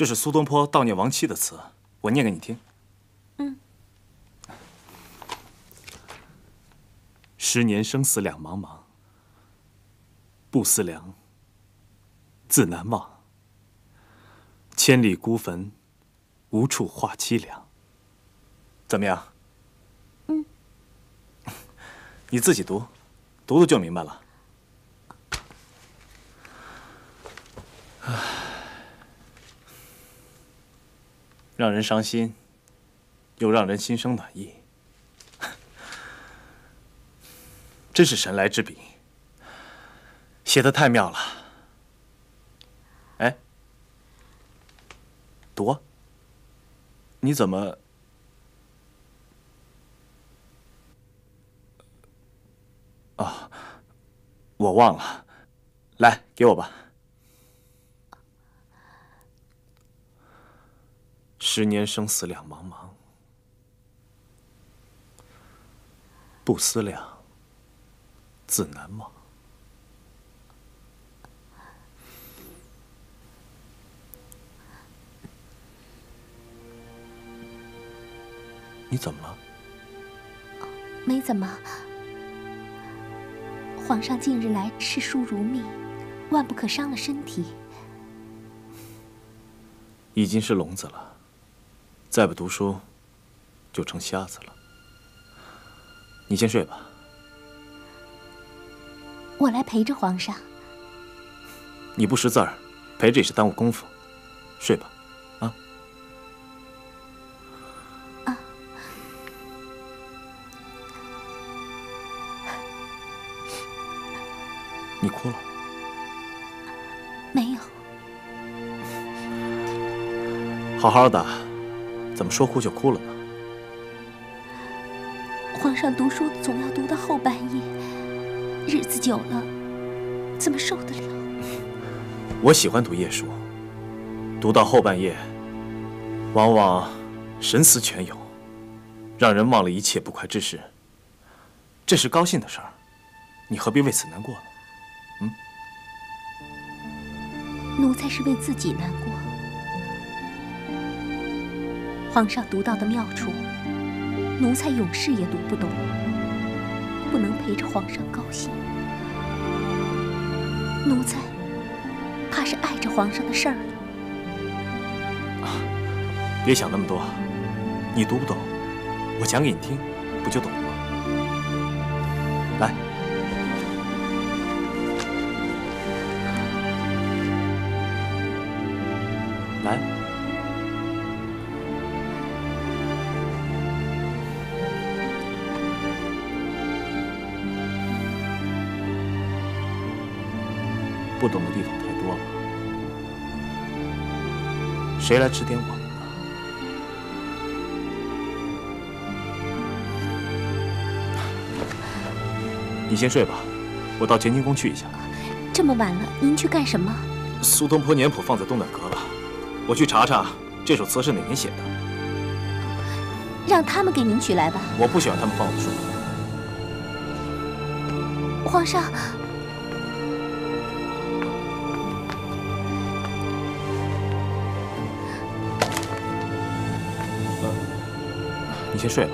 这是苏东坡悼念亡妻的词，我念给你听。10年生死两茫茫，不思量，自难忘。千里孤坟，无处话凄凉。怎么样？你自己读，读读就明白了。让人伤心，又让人心生暖意，真是神来之笔，写得太妙了。哎，读啊！你怎么？啊，我忘了，来，给我吧。10年生死两茫茫，不思量，自难忘。你怎么了？没怎么。皇上近日来视书如命，万不可伤了身体。已经是聋子了，再不读书，就成瞎子了。你先睡吧。我来陪着皇上。你不识字儿，陪着也是耽误功夫。睡吧，啊。啊。你哭了？没有。好好的，怎么说哭就哭了呢？皇上读书总要读到后半夜，日子久了，怎么受得了？我喜欢读夜书，读到后半夜，往往神思全有，让人忘了一切不快之事。这是高兴的事儿，你何必为此难过呢？奴才是为自己难过。皇上读到的妙处，奴才永世也读不懂，不能陪着皇上高兴。奴才怕是碍着皇上的事儿了。别想那么多，你读不懂，我讲给你听，不就懂了吗？来，来，不懂的地方太多了，谁来指点我们呢？你先睡吧，我到乾清宫去一下。这么晚了，您去干什么？苏东坡年谱放在东暖阁了，我去查查这首词是哪年写的。让他们给您取来吧。我不喜欢他们放我的书。皇上。你先睡吧。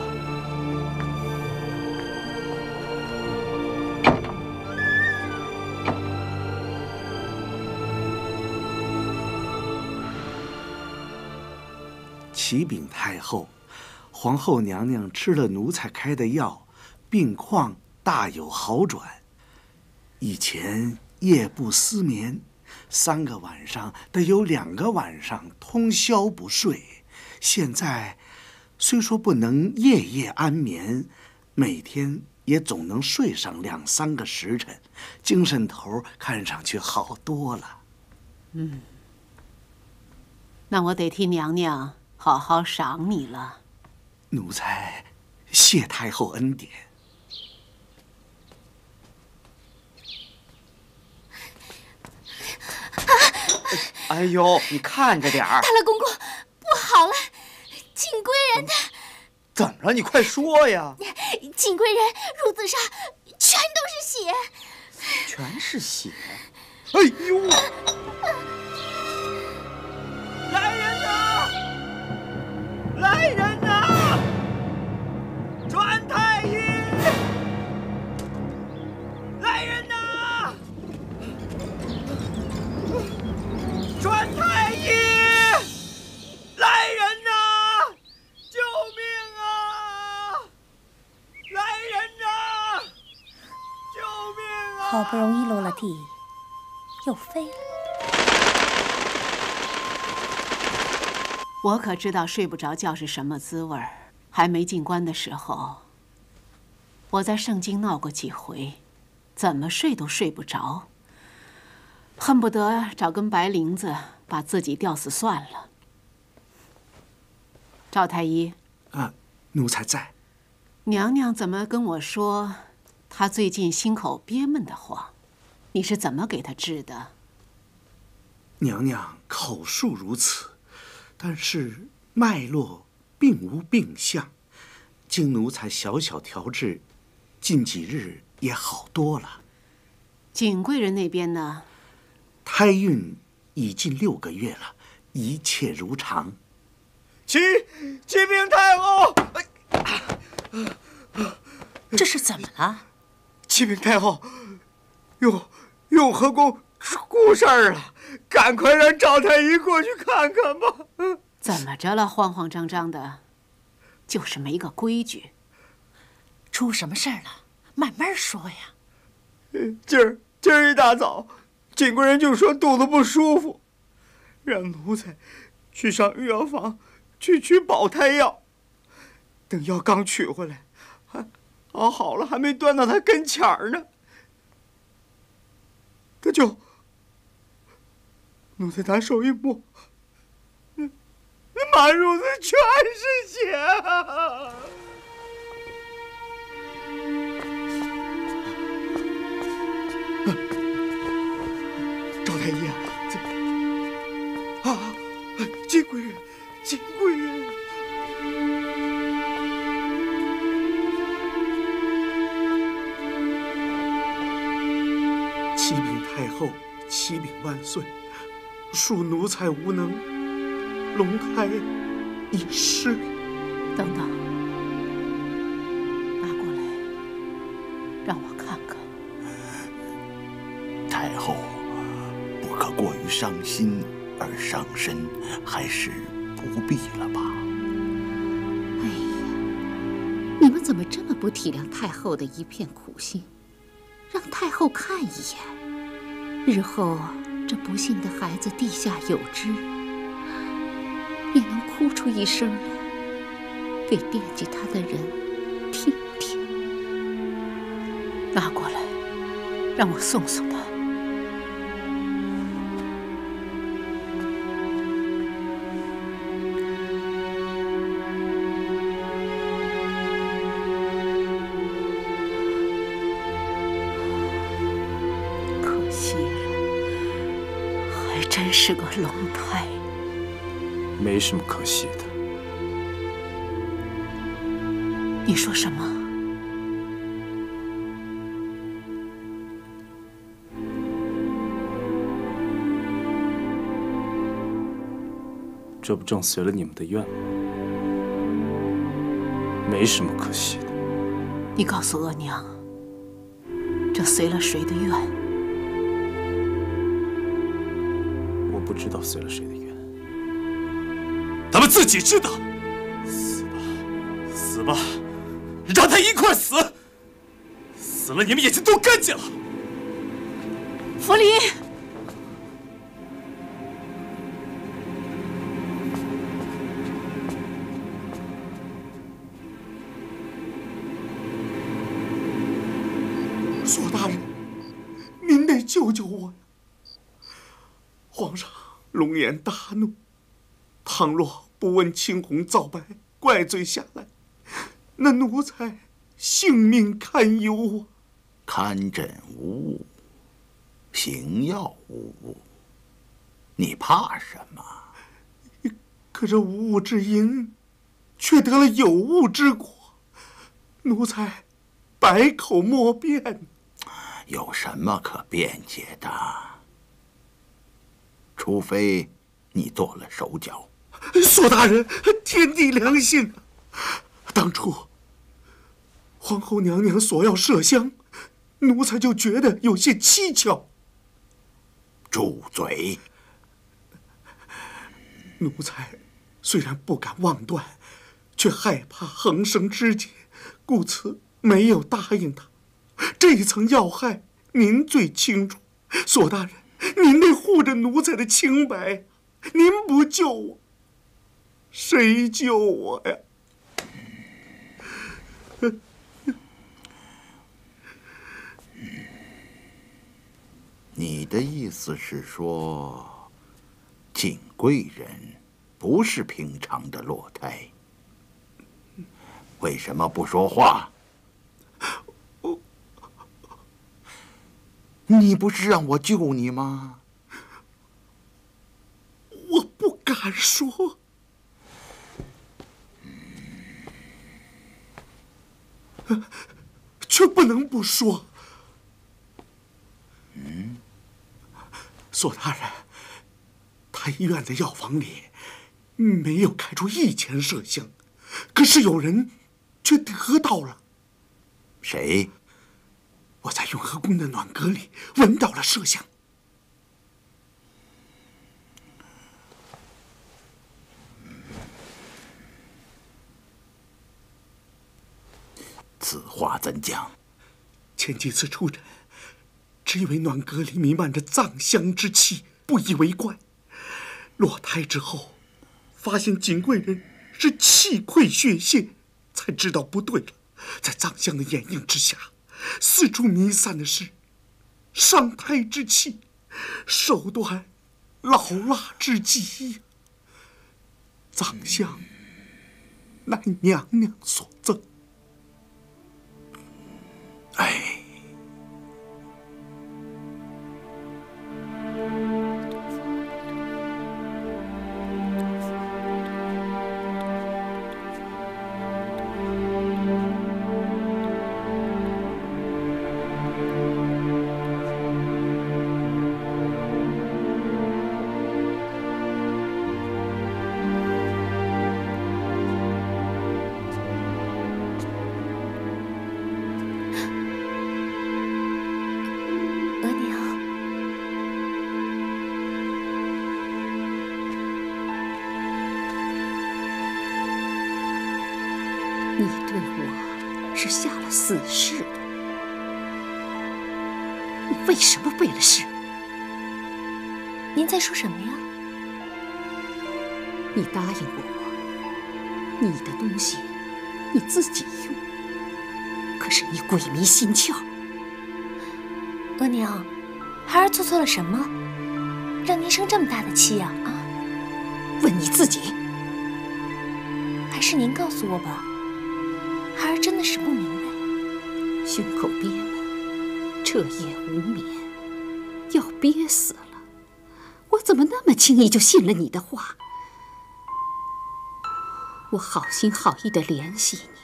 启禀太后，皇后娘娘吃了奴才开的药，病况大有好转。以前夜不思眠，3个晚上得有2个晚上通宵不睡。现在虽说不能夜夜安眠，每天也总能睡上2、3个时辰，精神头看上去好多了。那我得替娘娘好好赏你了。奴才谢太后恩典。哎呦，你看着点儿！大乐公公，不好了，锦贵人的。怎么了？你快说呀！锦贵人褥子上全都是血。全是血！哎呦！来人！来人呐！传太医！来人呐！传太医！来人呐！救命啊！来人呐！救命啊！好不容易落了地，又飞了。我可知道睡不着觉是什么滋味儿。还没进关的时候，我在圣经闹过几回，怎么睡都睡不着，恨不得找根白绫子把自己吊死算了。赵太医，奴才在。娘娘怎么跟我说，她最近心口憋闷得慌？你是怎么给她治的？娘娘口述如此，但是脉络并无病象，经奴才小小调治，近几日也好多了。景贵人那边呢？胎孕已近6个月了，一切如常。启禀太后！这是怎么了？启禀太后，永和宫出事儿了，赶快让赵太医过去看看吧。怎么着了？慌慌张张的，就是没个规矩。出什么事儿了？慢慢说呀。今儿一大早，景贵人就说肚子不舒服，让奴才去上御药房去取保胎药。等药刚取回来，熬好了，还没端到他跟前儿呢，他就奴才拿手一摸，那满褥子全是血啊！赵太医啊，金贵人，金贵人。启禀太后，启禀万岁，恕奴才无能，龙胎已失。等等，拿过来，让我看看。太后，不可过于伤心而伤身，还是不必了吧。哎呀，你们怎么这么不体谅太后的一片苦心？让太后看一眼，日后这不幸的孩子地下有知，也能哭出一声来，给惦记他的人听听。拿过来，让我送送他。真是个龙胎，没什么可惜的。你说什么？这不正随了你们的愿吗？没什么可惜的。你告诉额娘，这随了谁的愿？不知道随了谁的愿，他们自己知道。死吧，死吧，让他一块死，死了你们也就都干净了。福临，索大人，您得救救我呀！皇上龙颜大怒，倘若不问青红皂白，怪罪下来，那奴才性命堪忧啊！看诊无误，行药无误，你怕什么？可这无误之因，却得了有误之果，奴才百口莫辩。有什么可辩解的？除非你剁了手脚。索大人，天地良心啊！当初皇后娘娘索要麝香，奴才就觉得有些蹊跷。住嘴！奴才虽然不敢妄断，却害怕横生枝节，故此没有答应他。这一层要害，您最清楚。索大人，您得护着奴才的清白，您不救我，谁救我呀？你的意思是说，景贵人不是平常的落胎？为什么不说话？你不是让我救你吗？我不敢说。却不能不说。索大人，太医院的药房里没有开出1钱麝香，可是有人却得到了。谁？我在永和宫的暖阁里闻到了麝香。此话怎讲？前几次出诊，只以为暖阁里弥漫着藏香之气，不以为怪。落胎之后，发现景贵人是气溃血泄，才知道不对了。在藏香的掩映之下，四处弥散的是伤胎之气，手段老辣之极。藏香乃娘娘所赠。哎。你对我是下了死誓的，你为什么背了誓？您在说什么呀？你答应过我，你的东西你自己用，可是你鬼迷心窍。额娘，孩儿做错了什么，让您生这么大的气呀？啊？问你自己。还是您告诉我吧。孩儿真的是不明白。胸口憋闷，彻夜无眠，要憋死了。我怎么那么轻易就信了你的话？我好心好意地联系你，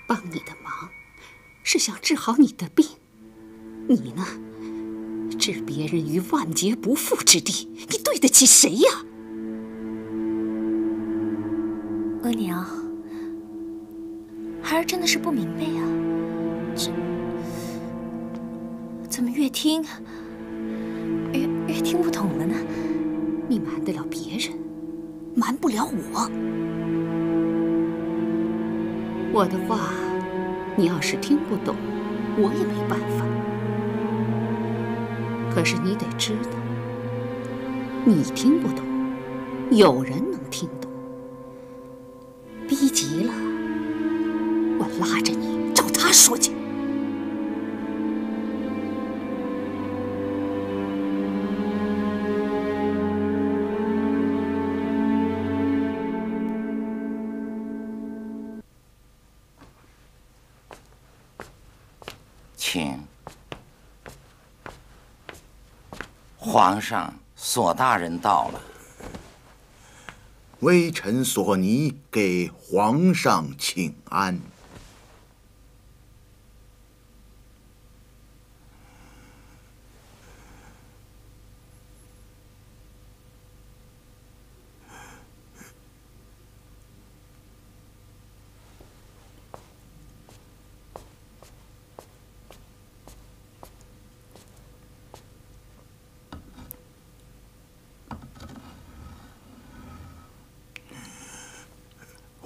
帮你的忙，是想治好你的病。你呢，置别人于万劫不复之地，你对得起谁呀？额娘，孩儿真的是不明白呀，怎么越听越听不懂了呢？你瞒得了别人，瞒不了我。我的话，你要是听不懂，我也没办法。可是你得知道，你听不懂，有人能听懂。逼急了，我拉着你找他说去。请。皇上，索大人到了。微臣索尼给皇上请安。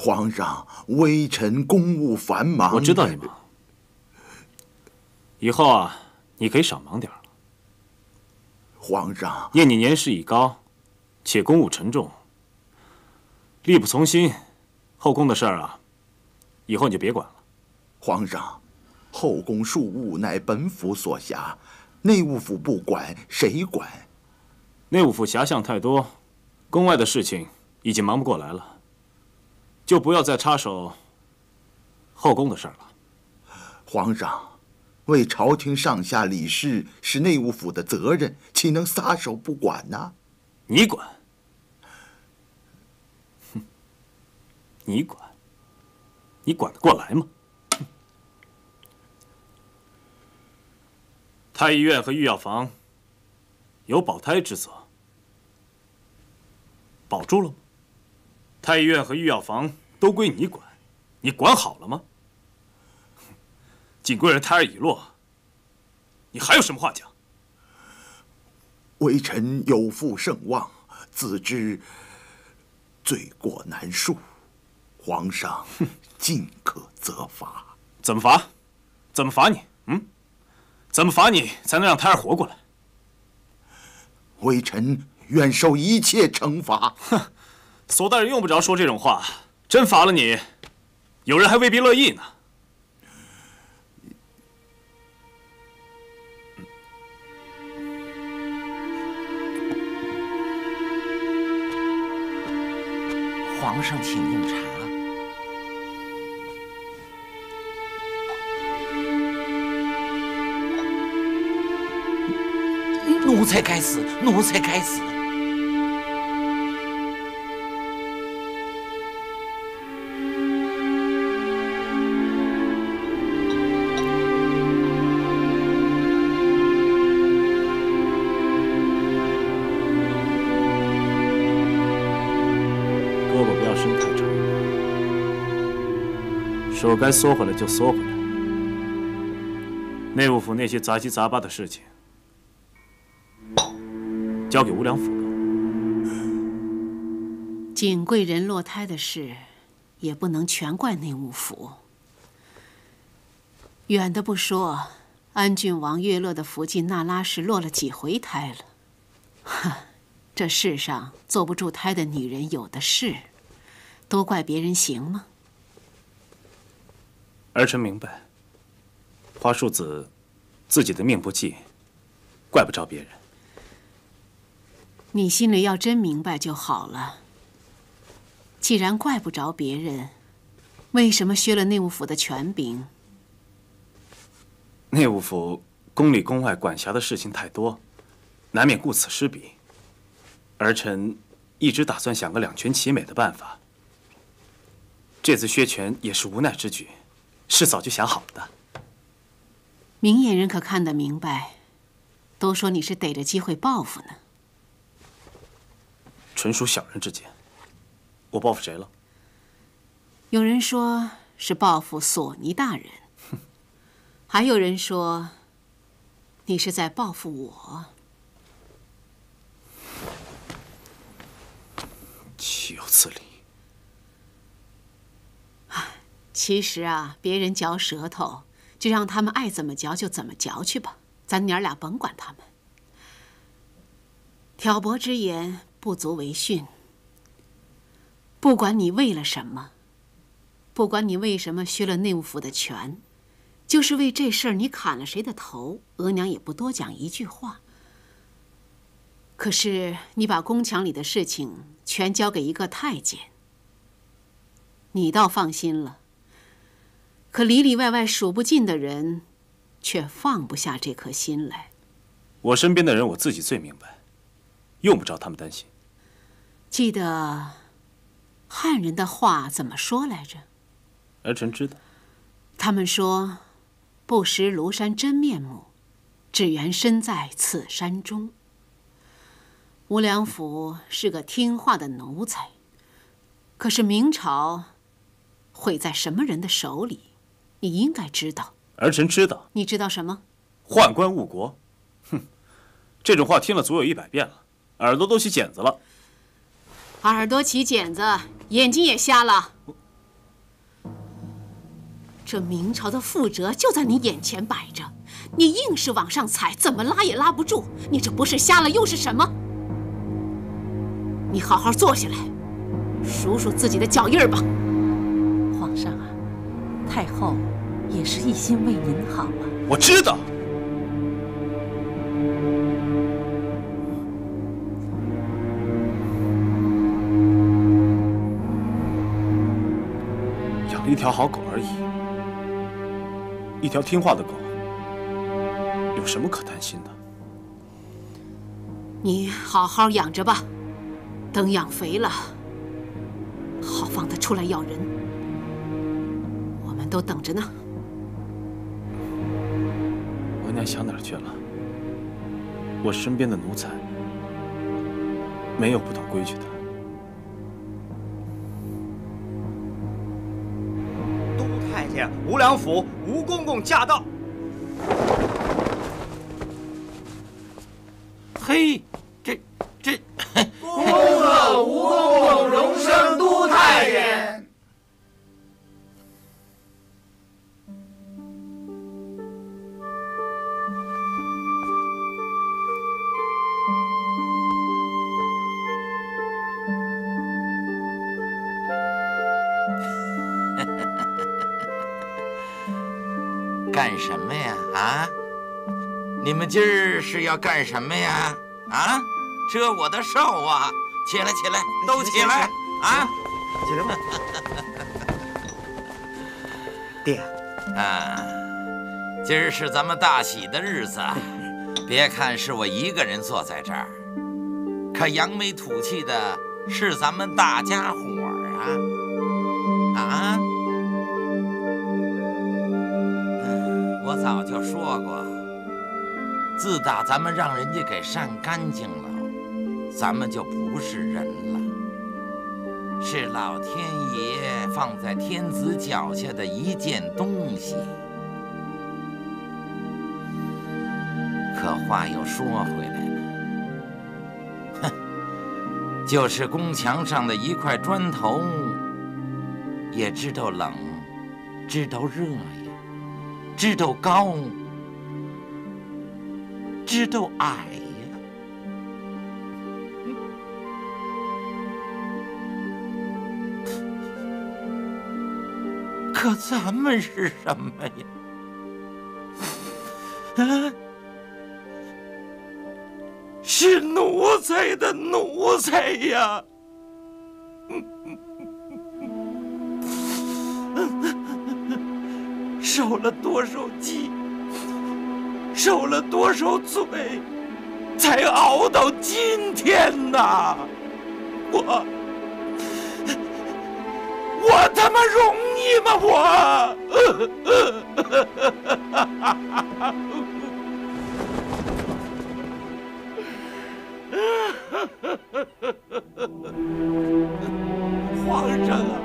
皇上，微臣公务繁忙。我知道你忙，以后啊，你可以少忙点了。皇上，念你年事已高，且公务沉重，力不从心，后宫的事儿啊，以后你就别管了。皇上，后宫庶务乃本府所辖，内务府不管，谁管？内务府辖项太多，宫外的事情已经忙不过来了，就不要再插手后宫的事儿了。皇上，为朝廷上下理事是内务府的责任，岂能撒手不管呢？你管？哼，你管？你管得过来吗？太医院和御药房有保胎之责，保住了吗？太医院和御药房都归你管，你管好了吗？景贵人胎儿已落，你还有什么话讲？微臣有负圣望，自知罪过难恕，皇上尽可责罚。怎么罚？怎么罚你？怎么罚你才能让胎儿活过来？微臣愿受一切惩罚。哼，索大人用不着说这种话，真罚了你，有人还未必乐意呢。皇上，请用茶。奴才该死，奴才该死！胳膊不要伸太长，手该缩回来就缩回来。内务府那些杂七杂八的事情，交给无良府了。景贵人落胎的事，也不能全怪内务府。远的不说，安郡王乐乐的福晋那拉氏落了几回胎了。哈，这世上坐不住胎的女人有的是，都怪别人行吗？儿臣明白，花庶子自己的命不济，怪不着别人。你心里要真明白就好了。既然怪不着别人，为什么削了内务府的权柄？内务府宫里宫外管辖的事情太多，难免顾此失彼。儿臣一直打算想个两全其美的办法。这次削权也是无奈之举，是早就想好了的。明眼人可看得明白，都说你是逮着机会报复呢。纯属小人之见。我报复谁了？有人说是报复索尼大人，还有人说你是在报复我。岂有此理！其实啊，别人嚼舌头，就让他们爱怎么嚼就怎么嚼去吧，咱娘俩甭管他们。挑拨之言不足为训。不管你为了什么，不管你为什么削了内务府的权，就是为这事儿你砍了谁的头，额娘也不多讲一句话。可是你把宫墙里的事情全交给一个太监，你倒放心了。可里里外外数不尽的人，却放不下这颗心来。我身边的人，我自己最明白，用不着他们担心。记得汉人的话怎么说来着？儿臣知道。他们说：“不识庐山真面目，只缘身在此山中。”无良府是个听话的奴才，可是明朝毁在什么人的手里，你应该知道。儿臣知道。你知道什么？宦官误国。哼，这种话听了足有100遍了，耳朵都起茧子了。耳朵起茧子，眼睛也瞎了。这明朝的覆辙就在你眼前摆着，你硬是往上踩，怎么拉也拉不住。你这不是瞎了又是什么？你好好坐下来，数数自己的脚印儿吧。皇上啊，太后也是一心为您好啊。我知道。养了一条好狗而已，一条听话的狗，有什么可担心的？你好好养着吧，等养肥了，好放它出来咬人。我们都等着呢。额娘想哪儿去了？我身边的奴才没有不懂规矩的。都太监吴良府吴公公驾到。嘿，这，恭贺吴公公荣升都太监。干什么呀？啊？你们今儿是要干什么呀？啊？遮我的寿啊！起来，起来，都起来！啊！起来吧。爹，啊，今儿是咱们大喜的日子，别看是我一个人坐在这儿，可扬眉吐气的是咱们大家伙儿啊！啊！我早就说过，自打咱们让人家给删干净了，咱们就不是人了，是老天爷放在天子脚下的一件东西。可话又说回来了，哼，就是宫墙上的一块砖头，也知道冷，知道热呀。知道高，知道矮呀。可咱们是什么呀？啊，是奴才的奴才呀！受了多少饥，受了多少罪，才熬到今天呐！我他妈容易吗？皇上啊，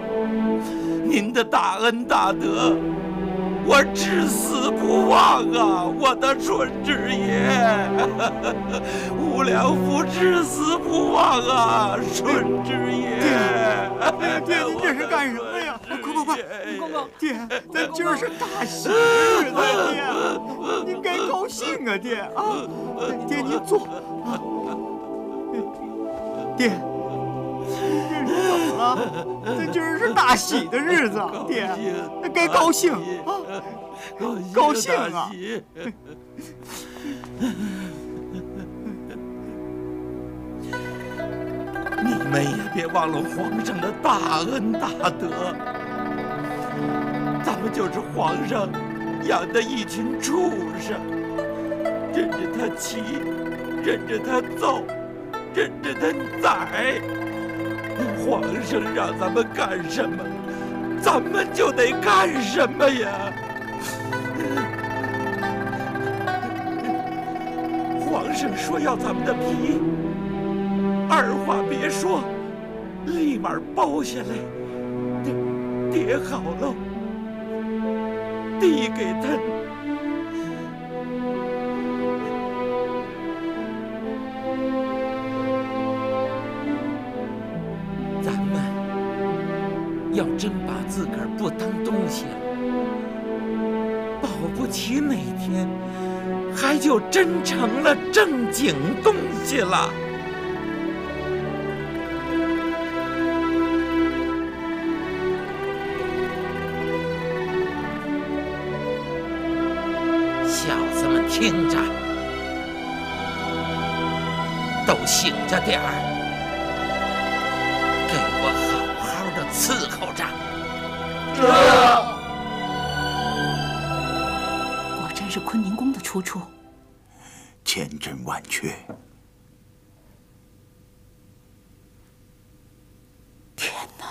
您的大恩大德，我至死不忘啊！我的顺治爷，吴良府至死不忘啊！顺治爷，爹，您这是干什么呀？快！公公，爹，咱今儿是大喜日子，爹，您该高兴啊，爹啊！爹，您坐。爹，这是怎么了？咱今儿是大喜的日子，爹，那该高兴啊！高兴啊！你们也别忘了皇上的大恩大德，咱们就是皇上养的一群畜生，任着他骑，任着他揍，任着他宰。皇上让咱们干什么，咱们就得干什么呀！皇上说要咱们的皮，二话别说，立马剥下来，叠好了，递给他。咱们要真把自个儿不当东西了，不起每天还就真成了正经东西了。小子们听着，都醒着点儿，给我好好的伺候着。果真是坤宁宫的出处。千真万确。天哪！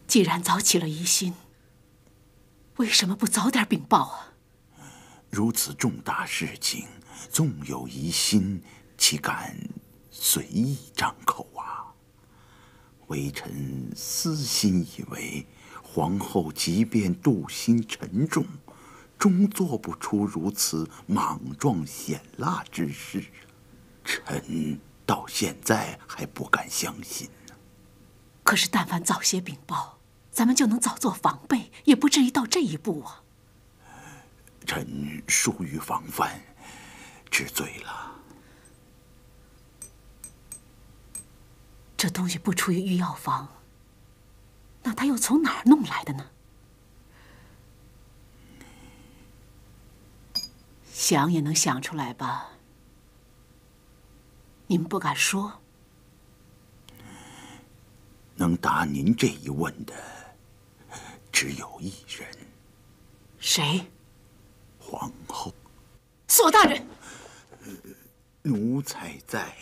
既然早起了疑心，为什么不早点禀报啊？如此重大事情，纵有疑心，岂敢随意张口啊？微臣私心以为，皇后即便妒心沉重，终做不出如此莽撞险辣之事。臣到现在还不敢相信呢。可是但凡早些禀报，咱们就能早做防备，也不至于到这一步啊。臣疏于防范，知罪了。这东西不出于御药房，那他又从哪儿弄来的呢？想也能想出来吧？你们不敢说？能答您这一问的，只有一人。谁？皇后。索大人。奴才在。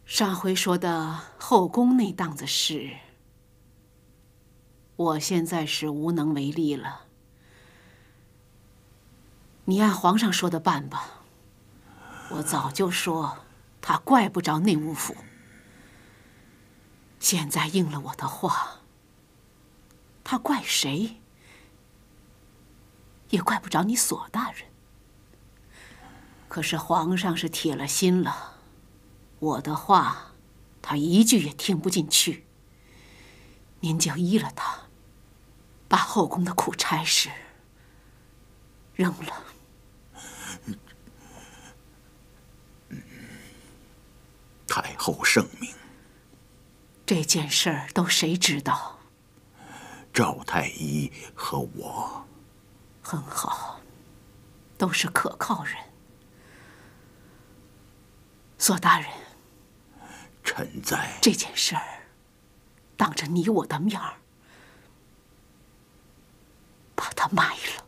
上回说的后宫那档子事，我现在是无能为力了。你按皇上说的办吧。我早就说他怪不着内务府，现在应了我的话，他怪谁也怪不着你索大人。可是皇上是铁了心了，我的话他一句也听不进去。您就依了他，把后宫的苦差事扔了。太后圣明。这件事儿都谁知道？赵太医和我。很好，都是可靠人。索大人，臣在。这件事儿，当着你我的面儿，把他埋了。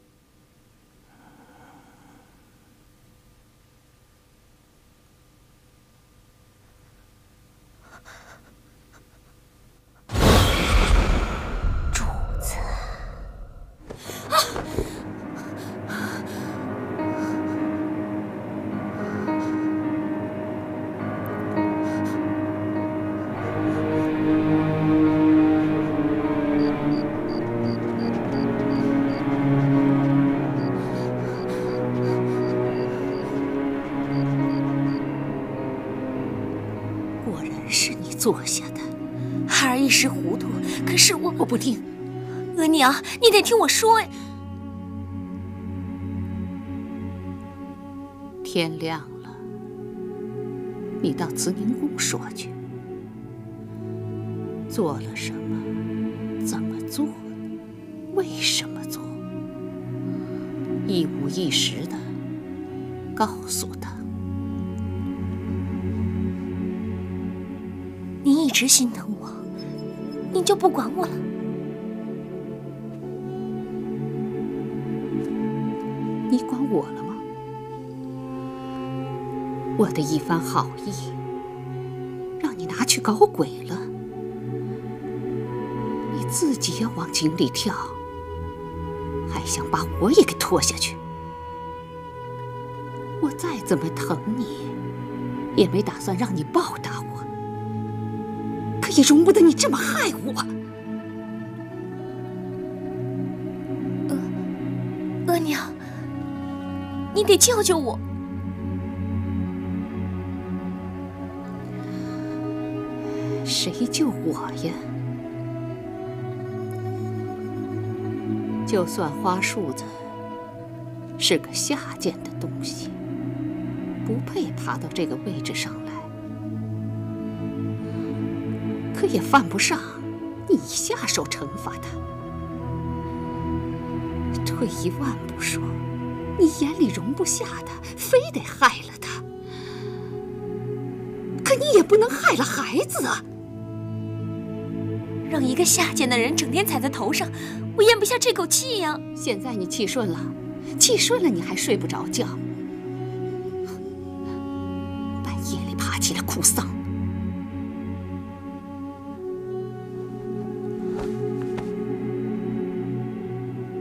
做下的。孩儿一时糊涂，可是我不听。额娘，你得听我说哎。天亮了，你到慈宁宫说去。做了什么？怎么做？为什么做？一五一十的告诉他。你一直心疼我，你就不管我了？你管我了吗？我的一番好意，让你拿去搞鬼了，你自己要往井里跳，还想把我也给拖下去？我再怎么疼你，也没打算让你报答我，可也容不得你这么害我。额娘，你得救救我！谁救我呀？就算花树子是个下贱的东西，不配爬到这个位置上来，可也犯不上你下手惩罚他。退一万步说，你眼里容不下他，非得害了他。可你也不能害了孩子啊！让一个下贱的人整天踩在头上，我咽不下这口气呀。现在你气顺了，气顺了你还睡不着觉，半夜里爬起来哭丧。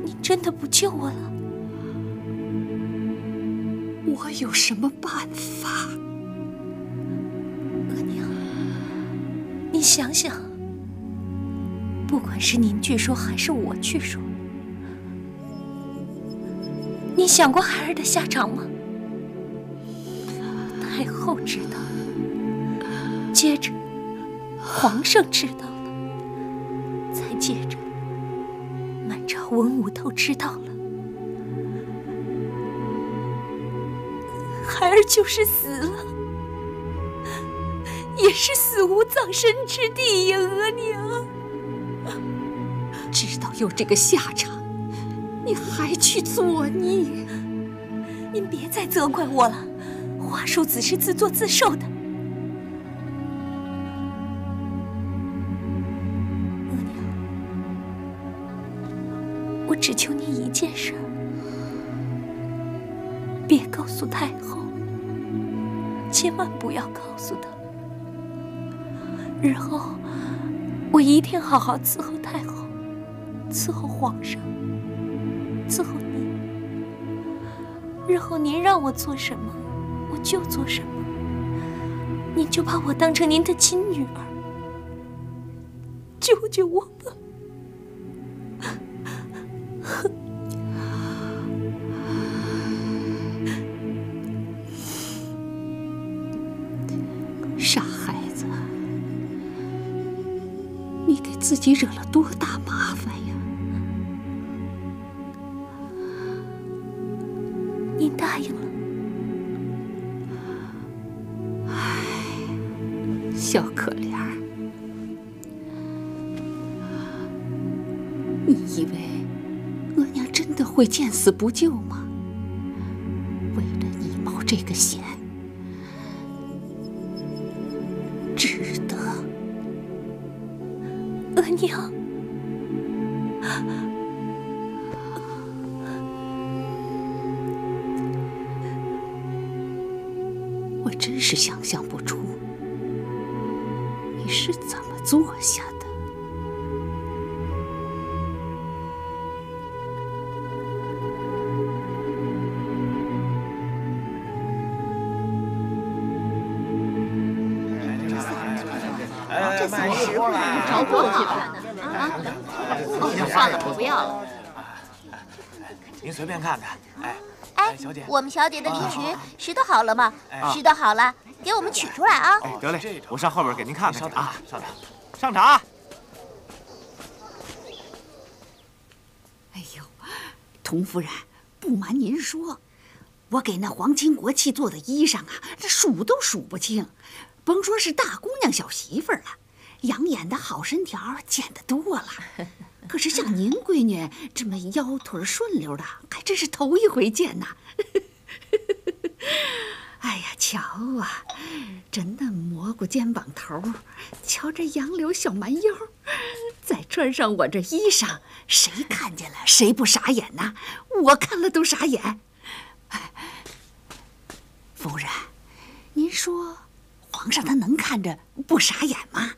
你真的不救我了？我有什么办法？额娘，你想想，不管是您去说还是我去说，你想过孩儿的下场吗？太后知道了，接着皇上知道了，再接着满朝文武都知道了，孩儿就是死了，也是死无葬身之地呀，额娘。知道有这个下场，你还去作孽？您别再责怪我了，花树子是自作自受的。额娘，我只求您一件事儿，别告诉太后，千万不要告诉她。日后我一定好好伺候太后，伺候皇上，伺候您。日后您让我做什么，我就做什么。您就把我当成您的亲女儿，救救我吧！傻孩子，你给自己惹了多大麻烦呀！您答应了。小可怜儿，你以为额娘真的会见死不救吗？为了你冒这个险，值得。额娘，我真是想象不出你是怎么做下的。这买10块，找过去吧。算了，不要了。您随便看看。哎，小姐，我们小姐的礼裙拾掇好了吗？拾掇好了，给我们取出来啊！得嘞，我上后边给您看看去啊。稍等，上场。哎呦，童夫人，不瞒您说，我给那皇亲国戚做的衣裳啊，这数都数不清，甭说是大姑娘小媳妇了，养眼的好身条见得多了。可是像您闺女这么腰腿顺溜的，还真是头一回见呐。哎呀，瞧啊，这嫩蘑菇肩膀头，瞧这杨柳小蛮腰，再穿上我这衣裳，谁看见了谁不傻眼呐？我看了都傻眼。夫人，您说皇上他能看着不傻眼吗？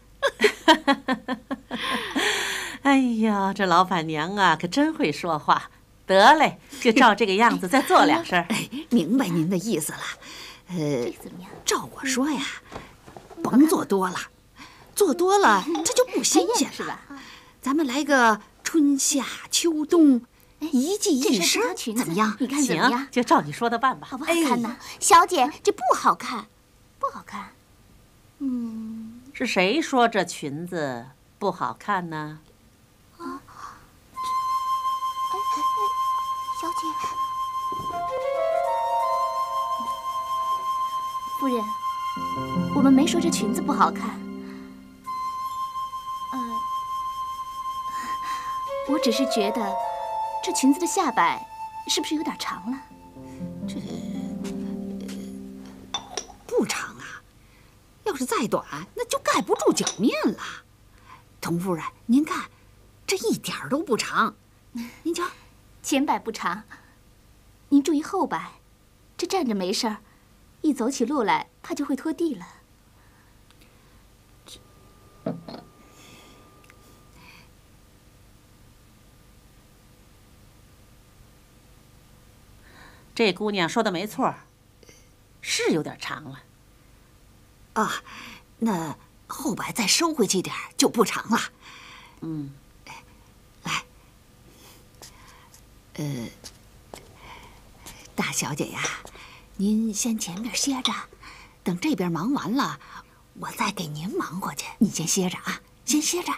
哎呀，这老板娘啊，可真会说话。得嘞，就照这个样子再做2身。明白您的意思了。这怎么样？照我说呀，甭做多了，做多了这就不新鲜了。咱们来个春夏秋冬，一季一身，怎么样？你看怎么样？行，就照你说的办吧。好不好看呢？小姐，这不好看，不好看。是谁说这裙子不好看呢？小姐，夫人，我们没说这裙子不好看。我只是觉得这裙子的下摆是不是有点长了？不长啊，要是再短，那就盖不住脚面了。童夫人，您看，这一点儿都不长。您瞧，前摆不长，您注意后摆。这站着没事儿，一走起路来，怕就会拖地了。这姑娘说的没错，是有点长了。啊，那后摆再收回去点儿就不长了。来，大小姐呀，您先前面歇着，等这边忙完了，我再给您忙过去。你先歇着啊，先歇着。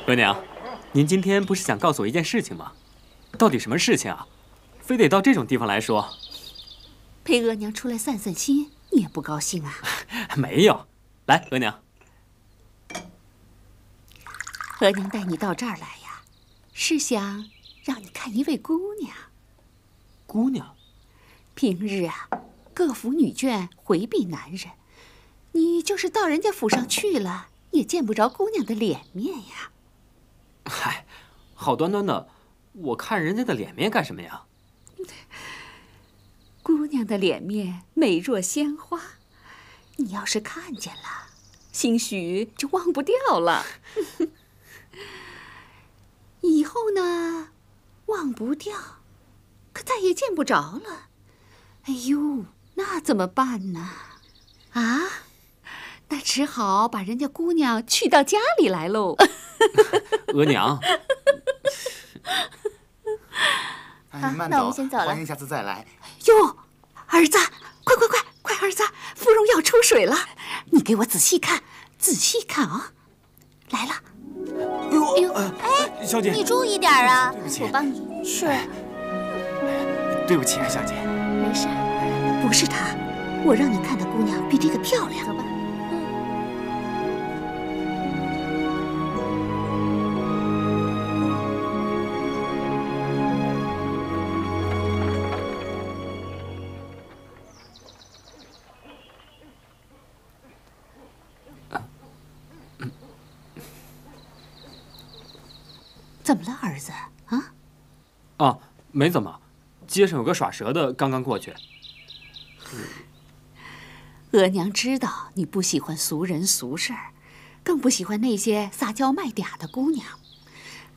额娘，您今天不是想告诉我一件事情吗？到底什么事情啊？非得到这种地方来说？陪额娘出来散散心，你也不高兴啊？没有，来，额娘。额娘带你到这儿来呀，是想让你看一位姑娘。姑娘？平日啊，各府女眷回避男人，你就是到人家府上去了，也见不着姑娘的脸面呀。嗨，好端端的，我看人家的脸面干什么呀？姑娘的脸面美若鲜花，你要是看见了，兴许就忘不掉了。以后呢，忘不掉，可再也见不着了。哎呦，那怎么办呢？啊，那只好把人家姑娘娶到家里来喽。额娘，好，那我们先走了。欢迎下次再来。哟，儿子，快，儿子，芙蓉要出水了，你给我仔细看，仔细看啊！来了。哎呦，哎，小姐，你注意点啊！对不起，我帮你。是。对不起啊，小姐。没事。不是她，我让你看的姑娘比这个漂亮。走吧。怎么了，儿子？啊？啊，没怎么。街上有个耍蛇的，刚刚过去。额娘知道你不喜欢俗人俗事儿，更不喜欢那些撒娇卖嗲的姑娘。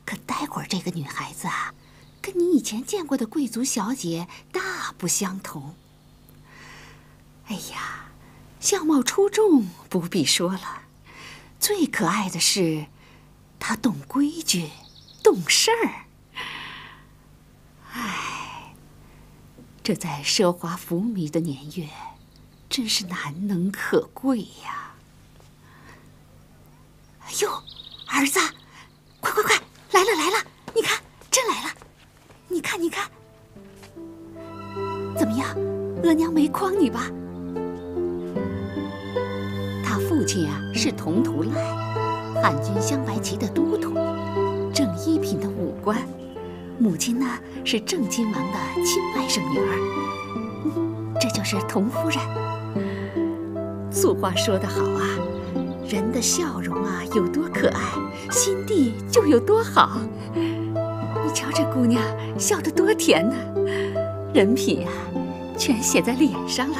可待会儿这个女孩子啊，跟你以前见过的贵族小姐大不相同。哎呀，相貌出众不必说了，最可爱的是她懂规矩，懂事儿。唉，这在奢华浮靡的年月，真是难能可贵呀！哎呦，儿子，快，来了！你看，真来了！你看，怎么样？额娘没诓你吧？他父亲啊是佟图赖，汉军镶白旗的都统，正一品的武官；母亲呢是正亲王的亲外甥女儿。这就是佟夫人。俗话说得好啊，人的笑容啊有多可爱，心地就有多好。你瞧这姑娘笑得多甜呢，人品啊全写在脸上了。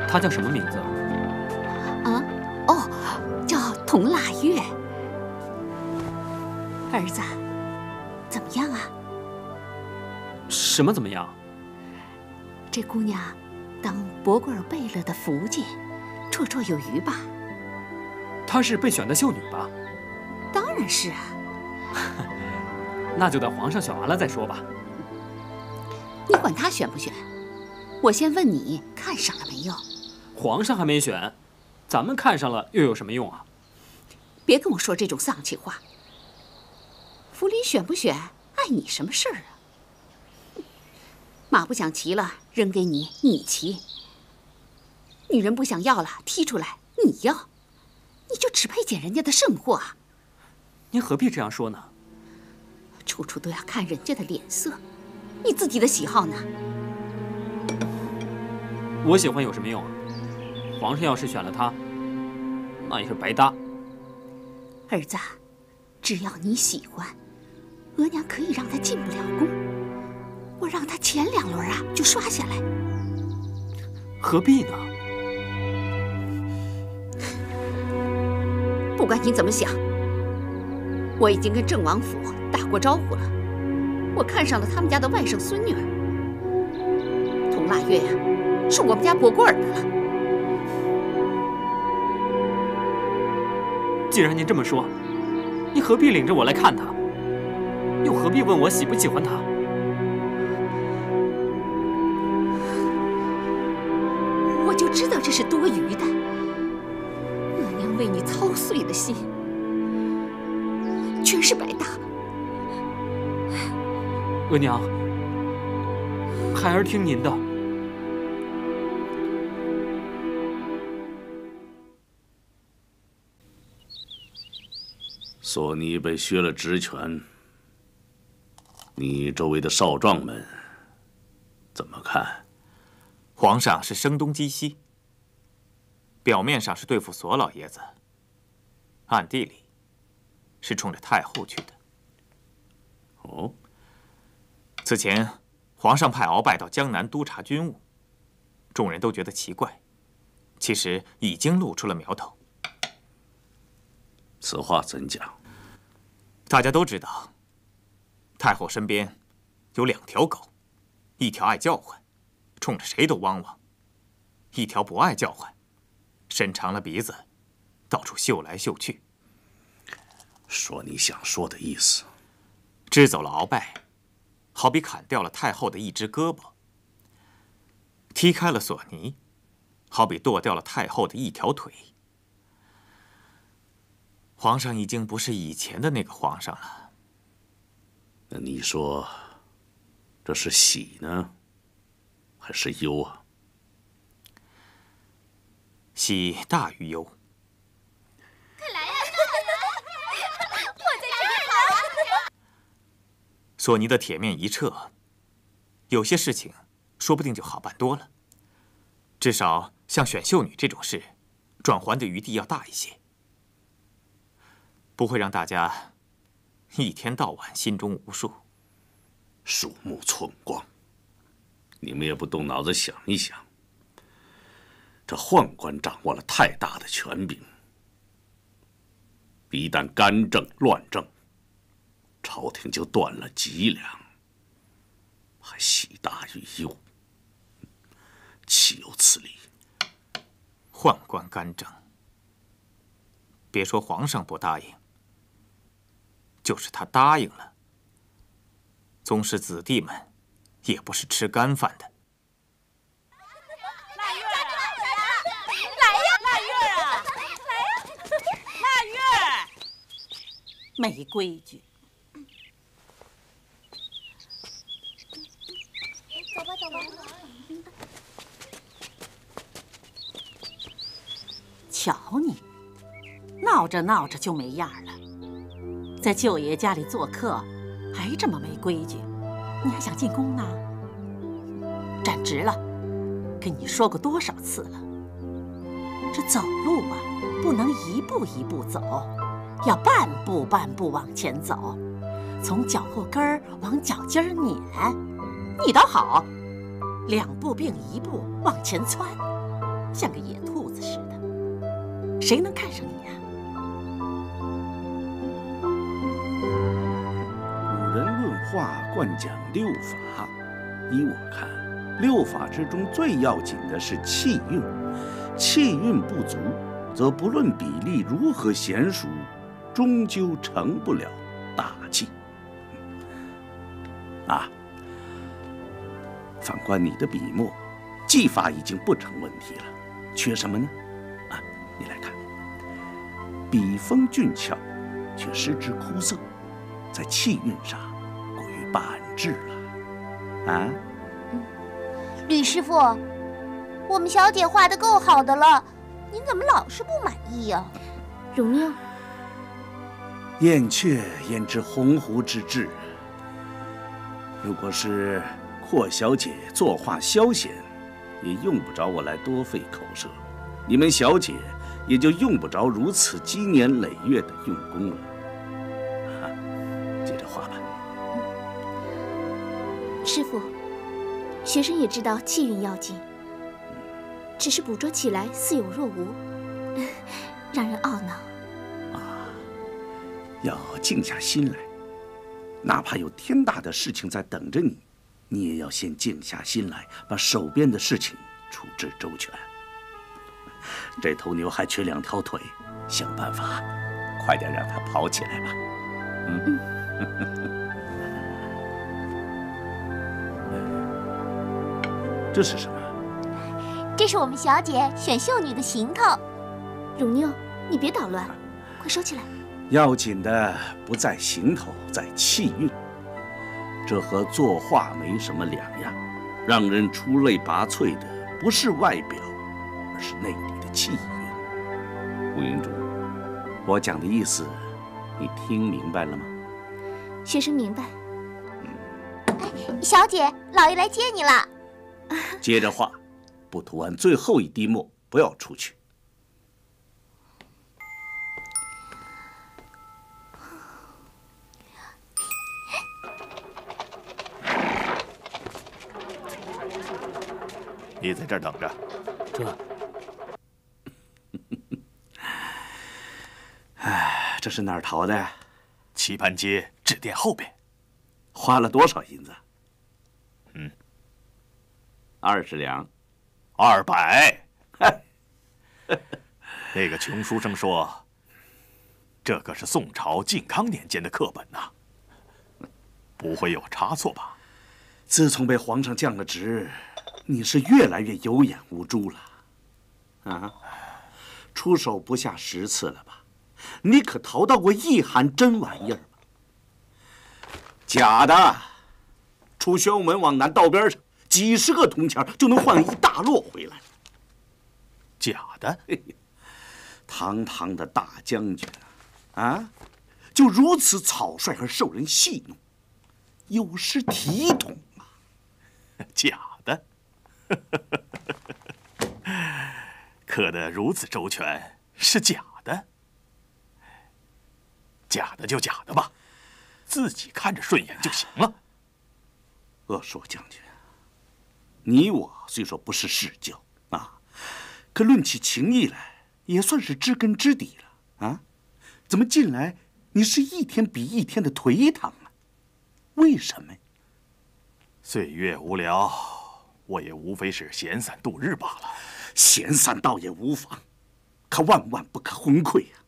她叫什么名字？啊？哦，叫佟腊月。儿子，怎么样啊？什么怎么样？这姑娘当博贵尔贝勒的福晋，绰绰有余吧？她是被选的秀女吧？然是啊。那就等皇上选完了再说吧。你管他选不选？我先问你看上了没有？皇上还没选，咱们看上了又有什么用啊？别跟我说这种丧气话。府里选不选，碍你什么事儿啊？马不想骑了，扔给你，你骑；女人不想要了，踢出来，你要，你就只配捡人家的剩货啊！您何必这样说呢？处处都要看人家的脸色，你自己的喜好呢？我喜欢有什么用啊？皇上要是选了他，那也是白搭。儿子，只要你喜欢，额娘可以让他进不了宫。我让他前2轮啊就刷下来。何必呢？不管你怎么想，我已经跟郑王府打过招呼了。我看上了他们家的外甥孙女儿，佟腊月呀，是我们家伯贵儿的了。既然您这么说，你何必领着我来看他？又何必问我喜不喜欢他？我就知道这是多余的。额娘为你操碎的心，全是白搭。额娘，孩儿听您的。索尼被削了职权，你周围的少壮们怎么看？皇上是声东击西，表面上是对付索老爷子，暗地里是冲着太后去的。哦，此前皇上派鳌拜到江南督察军务，众人都觉得奇怪，其实已经露出了苗头。此话怎讲？大家都知道，太后身边有2条狗，一条爱叫唤，冲着谁都汪汪；一条不爱叫唤，伸长了鼻子，到处嗅来嗅去。说你想说的意思。支走了鳌拜，好比砍掉了太后的一只胳膊；踢开了索尼，好比剁掉了太后的一条腿。皇上已经不是以前的那个皇上了。那你说，这是喜呢，还是忧啊？喜大于忧。快来呀！我在这里好啊！索尼的铁面一撤，有些事情说不定就好办多了。至少像选秀女这种事，转圜的余地要大一些。不会让大家一天到晚心中无数。鼠目寸光，你们也不动脑子想一想，这宦官掌握了太大的权柄，一旦干政乱政，朝廷就断了脊梁，还喜大于忧，岂有此理！宦官干政，别说皇上不答应，就是他答应了，宗室子弟们也不是吃干饭的。腊月啊，来呀！腊月啊，来呀！腊月，没规矩。走吧，走吧。瞧你，闹着闹着就没样了。在舅爷家里做客，还这么没规矩，你还想进宫呢？站直了，跟你说过多少次了？这走路啊，不能一步一步走，要半步半步往前走，从脚后跟儿往脚尖儿撵。你倒好，2步并1步往前窜，像个野兔子似的，谁能看上你呀？古人论画惯讲6法，依我看，6法之中最要紧的是气韵，气韵不足，则不论比例如何娴熟，终究成不了大器。啊，反观你的笔墨，技法已经不成问题了，缺什么呢？啊，你来看，笔锋俊俏，却失之枯涩，在气韵上过于板滞了。啊，吕师傅，我们小姐画的够好的了，您怎么老是不满意呀？蓉妞，燕雀焉知鸿鹄之志？如果是阔小姐作画消闲，也用不着我来多费口舌，你们小姐也就用不着如此积年累月的用功了。啊，接着画吧。师傅，学生也知道气韵要紧，只是捕捉起来似有若无，让人懊恼。啊，要静下心来，哪怕有天大的事情在等着你，你也要先静下心来，把手边的事情处置周全。这头牛还缺2条腿，想办法快点让它跑起来吧。这是什么？这是我们小姐选秀女的行头。蓉妞，你别捣乱，快收起来。要紧的不在行头，在气韵。这和作画没什么两样，让人出类拔萃的不是外表，而是内里的气韵。吴云竹，我讲的意思，你听明白了吗？学生明白。小姐，老爷来接你了。接着画，不涂完最后一滴墨，不要出去。你在这儿等着。哎，这是哪儿淘的呀？棋盘街纸店后边。花了多少银子？20两。200。那个穷书生说，这可是宋朝靖康年间的课本呐，不会有差错吧？自从被皇上降了职，你是越来越有眼无珠了。啊，出手不下10次了吧？你可淘到过一函真玩意儿吗？假的，出宣武门往南道边上，几十个铜钱就能换一大摞回来。假的，堂堂的大将军啊，就如此草率而受人戏弄，有失体统啊！假的，刻得如此周全，是假的。假的就假的吧，自己看着顺眼就行了。鄂硕将军，你我虽说不是世交啊，可论起情谊来，也算是知根知底了啊。怎么近来你是一天比一天的颓唐啊？为什么？岁月无聊，我也无非是闲散度日罢了。闲散倒也无妨，可万万不可昏聩啊！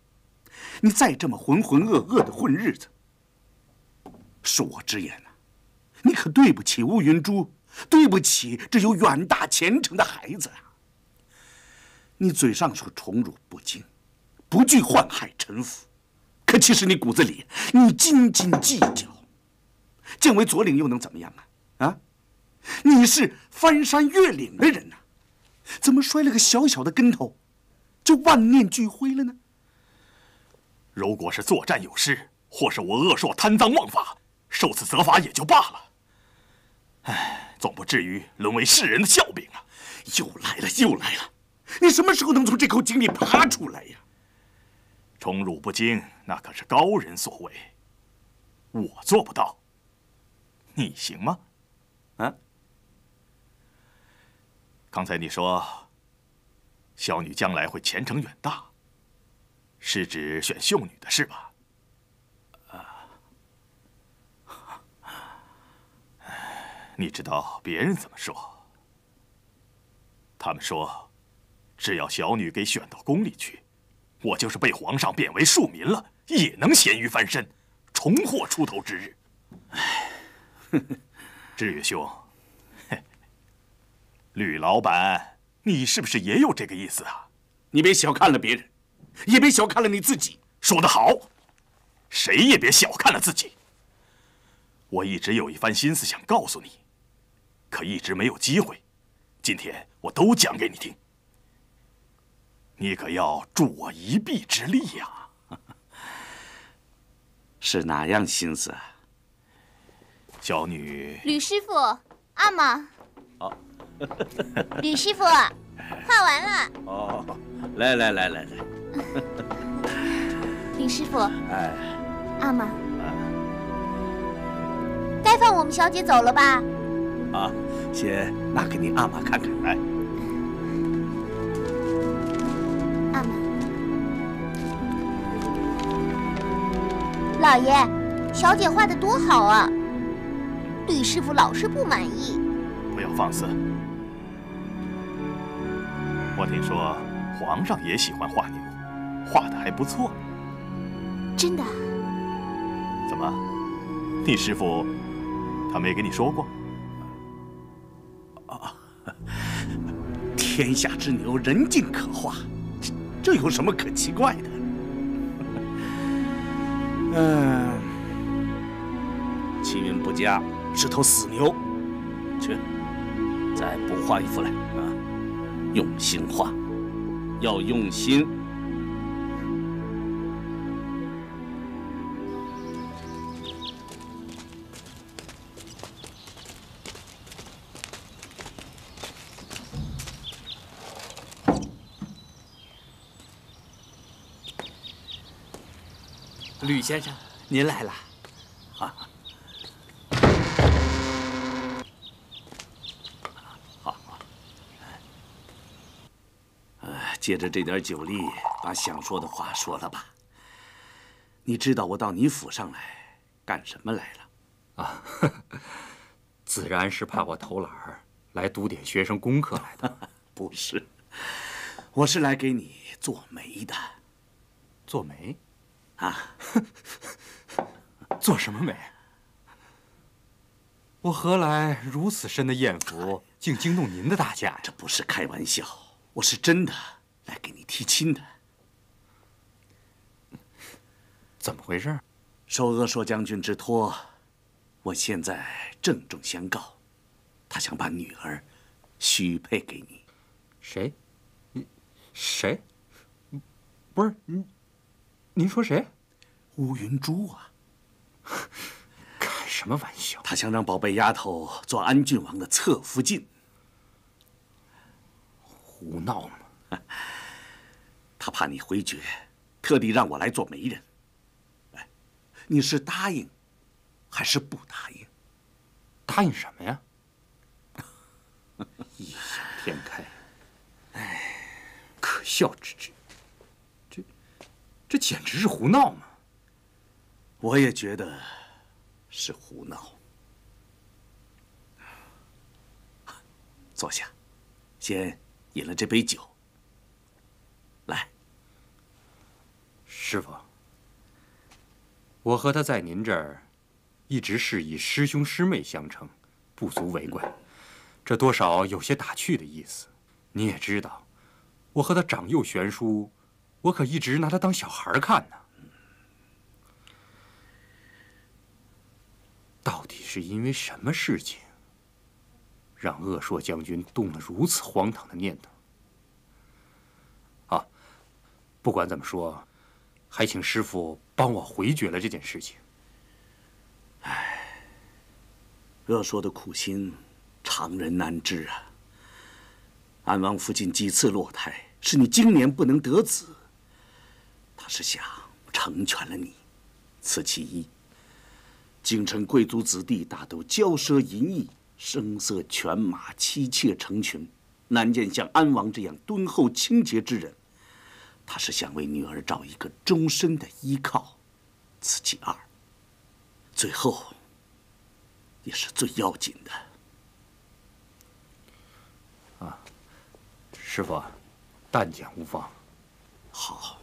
你再这么浑浑噩噩的混日子，恕我直言呐，你可对不起乌云珠，对不起这有远大前程的孩子啊！你嘴上说宠辱不惊，不惧宦海沉浮，可其实你骨子里你斤斤计较。见为左领又能怎么样啊？啊，你是翻山越岭的人呐，怎么摔了个小小的跟头，就万念俱灰了呢？如果是作战有失，或是我鄂硕贪赃枉法，受此责罚也就罢了。唉，总不至于沦为世人的笑柄啊！又来了，又来了！你什么时候能从这口井里爬出来呀？宠辱不惊，那可是高人所为，我做不到。你行吗？啊？刚才你说，小女将来会前程远大，是指选秀女的是吧？你知道别人怎么说？他们说，只要小女给选到宫里去，我就是被皇上贬为庶民了，也能咸鱼翻身，重获出头之日。哎，志远兄，吕老板，你是不是也有这个意思啊？你别小看了别人，也别小看了你自己。说得好，谁也别小看了自己。我一直有一番心思想告诉你，可一直没有机会。今天我都讲给你听，你可要助我一臂之力呀！是哪样心思啊？小女，吕师傅，阿玛。好。吕师傅，画完了。哦，来。吕师傅，哎，阿玛，该放我们小姐走了吧？啊，先拿给你阿玛看看，来。阿玛，老爷，小姐画的多好啊！吕师傅老是不满意。不要放肆！我听说皇上也喜欢画牛，画的还不错。真的？怎么，你师傅他没跟你说过？啊，天下之牛，人尽可画，这有什么可奇怪的？气运不佳，是头死牛。去，再补画一幅来啊！用心画，要用心。吕先生，您来了。啊，好。借着这点酒力，把想说的话说了吧。你知道我到你府上来干什么来了？啊，自然是怕我偷懒儿，来督点学生功课来的。不是，我是来给你做媒的。做媒？啊，做什么媒？我何来如此深的艳福，竟惊动您的大驾呀？这不是开玩笑，我是真的来给你提亲的。怎么回事？受阿硕将军之托，我现在郑重相告，他想把女儿许配给你。谁？谁？不是您说谁？乌云珠啊！开什么玩笑？他想让宝贝丫头做安郡王的侧福晋。胡闹嘛！他怕你回绝，特地让我来做媒人。哎，你是答应，还是不答应？答应什么呀？异想天开！哎，可笑之至！这简直是胡闹嘛！我也觉得是胡闹。坐下，先饮了这杯酒。来，师傅，我和他在您这儿一直是以师兄师妹相称，不足为怪。这多少有些打趣的意思。你也知道，我和他长幼悬殊，我可一直拿他当小孩看呢。到底是因为什么事情，让鄂硕将军动了如此荒唐的念头？啊，不管怎么说，还请师傅帮我回绝了这件事情。唉，鄂硕的苦心，常人难知啊。安王府近几次落胎，是你今年不能得子，他是想成全了你，此其一。京城贵族子弟大都骄奢淫逸，声色犬马，妻妾成群，难见像安王这样敦厚清洁之人。他是想为女儿找一个终身的依靠，此其二。最后，也是最要紧的。啊，师傅，但讲无妨。好，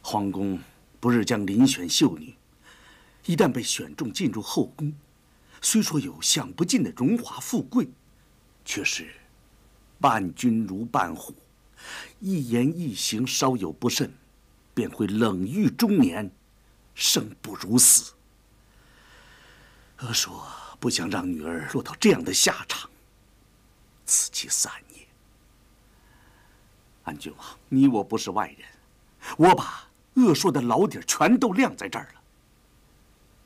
皇宫不日将遴选秀女，一旦被选中进入后宫，虽说有享不尽的荣华富贵，却是伴君如伴虎，一言一行稍有不慎，便会冷狱中年，生不如死。阿说不想让女儿落到这样的下场，此其三也。安郡王，你我不是外人，我把鄂硕的老底全都晾在这儿了，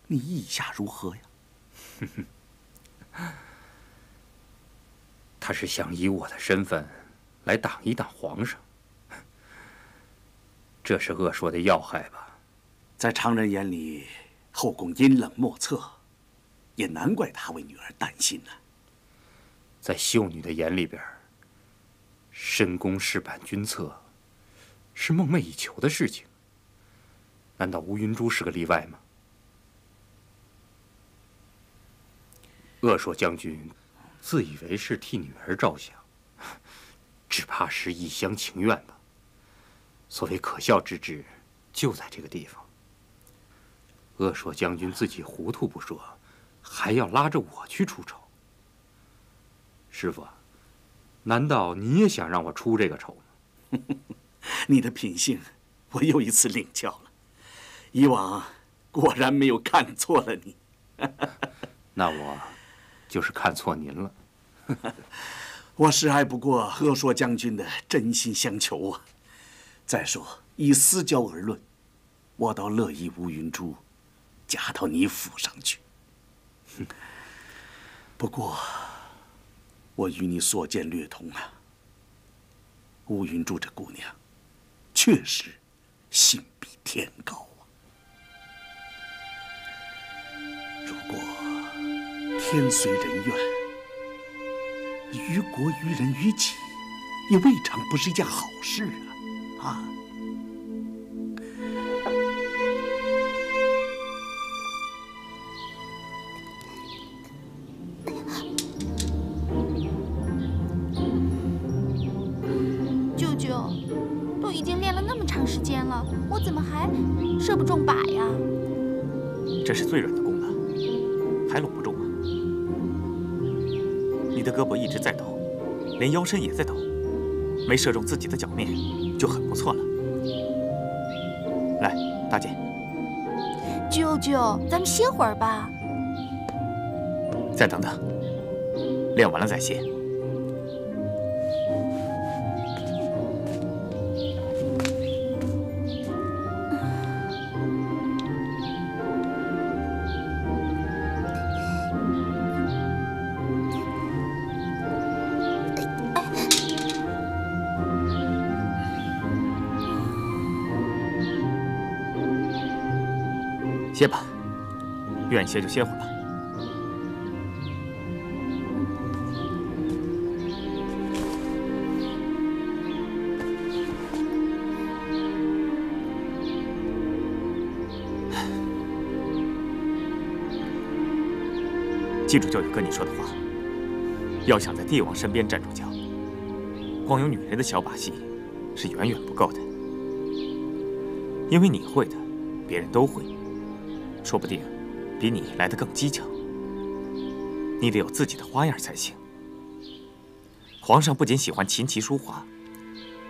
你意下如何呀？他是想以我的身份来挡一挡皇上，这是鄂硕的要害吧？在常人眼里，后宫阴冷莫测，也难怪他为女儿担心呢。在秀女的眼里边，深宫事办君侧，是梦寐以求的事情。难道吴云珠是个例外吗？鄂硕将军自以为是替女儿着想，只怕是一厢情愿吧。所谓可笑之至，就在这个地方。鄂硕将军自己糊涂不说，还要拉着我去出丑。师傅，难道你也想让我出这个丑吗？你的品性，我又一次领教了。以往果然没有看错了你。那我就是看错您了。我是爱不过鄂硕将军的真心相求啊。再说以私交而论，我倒乐意吴云珠嫁到你府上去。不过我与你所见略同啊。吴云珠这姑娘，确实心比天高啊。如果天随人愿，于国于人于己，也未尝不是一件好事啊！舅舅，都已经练了那么长时间了，我怎么还射不中靶呀？这是最软的弓了，还拢不中吗？你的胳膊一直在抖，连腰身也在抖，没射中自己的脚面就很不错了。来，大姐。舅舅，咱们歇会儿吧。再等等，练完了再歇。歇吧，愿意歇就歇会儿吧。记住舅舅跟你说的话，要想在帝王身边站住脚，光有女人的小把戏是远远不够的。因为你会的，别人都会。说不定比你来得更机巧。你得有自己的花样才行。皇上不仅喜欢琴棋书画，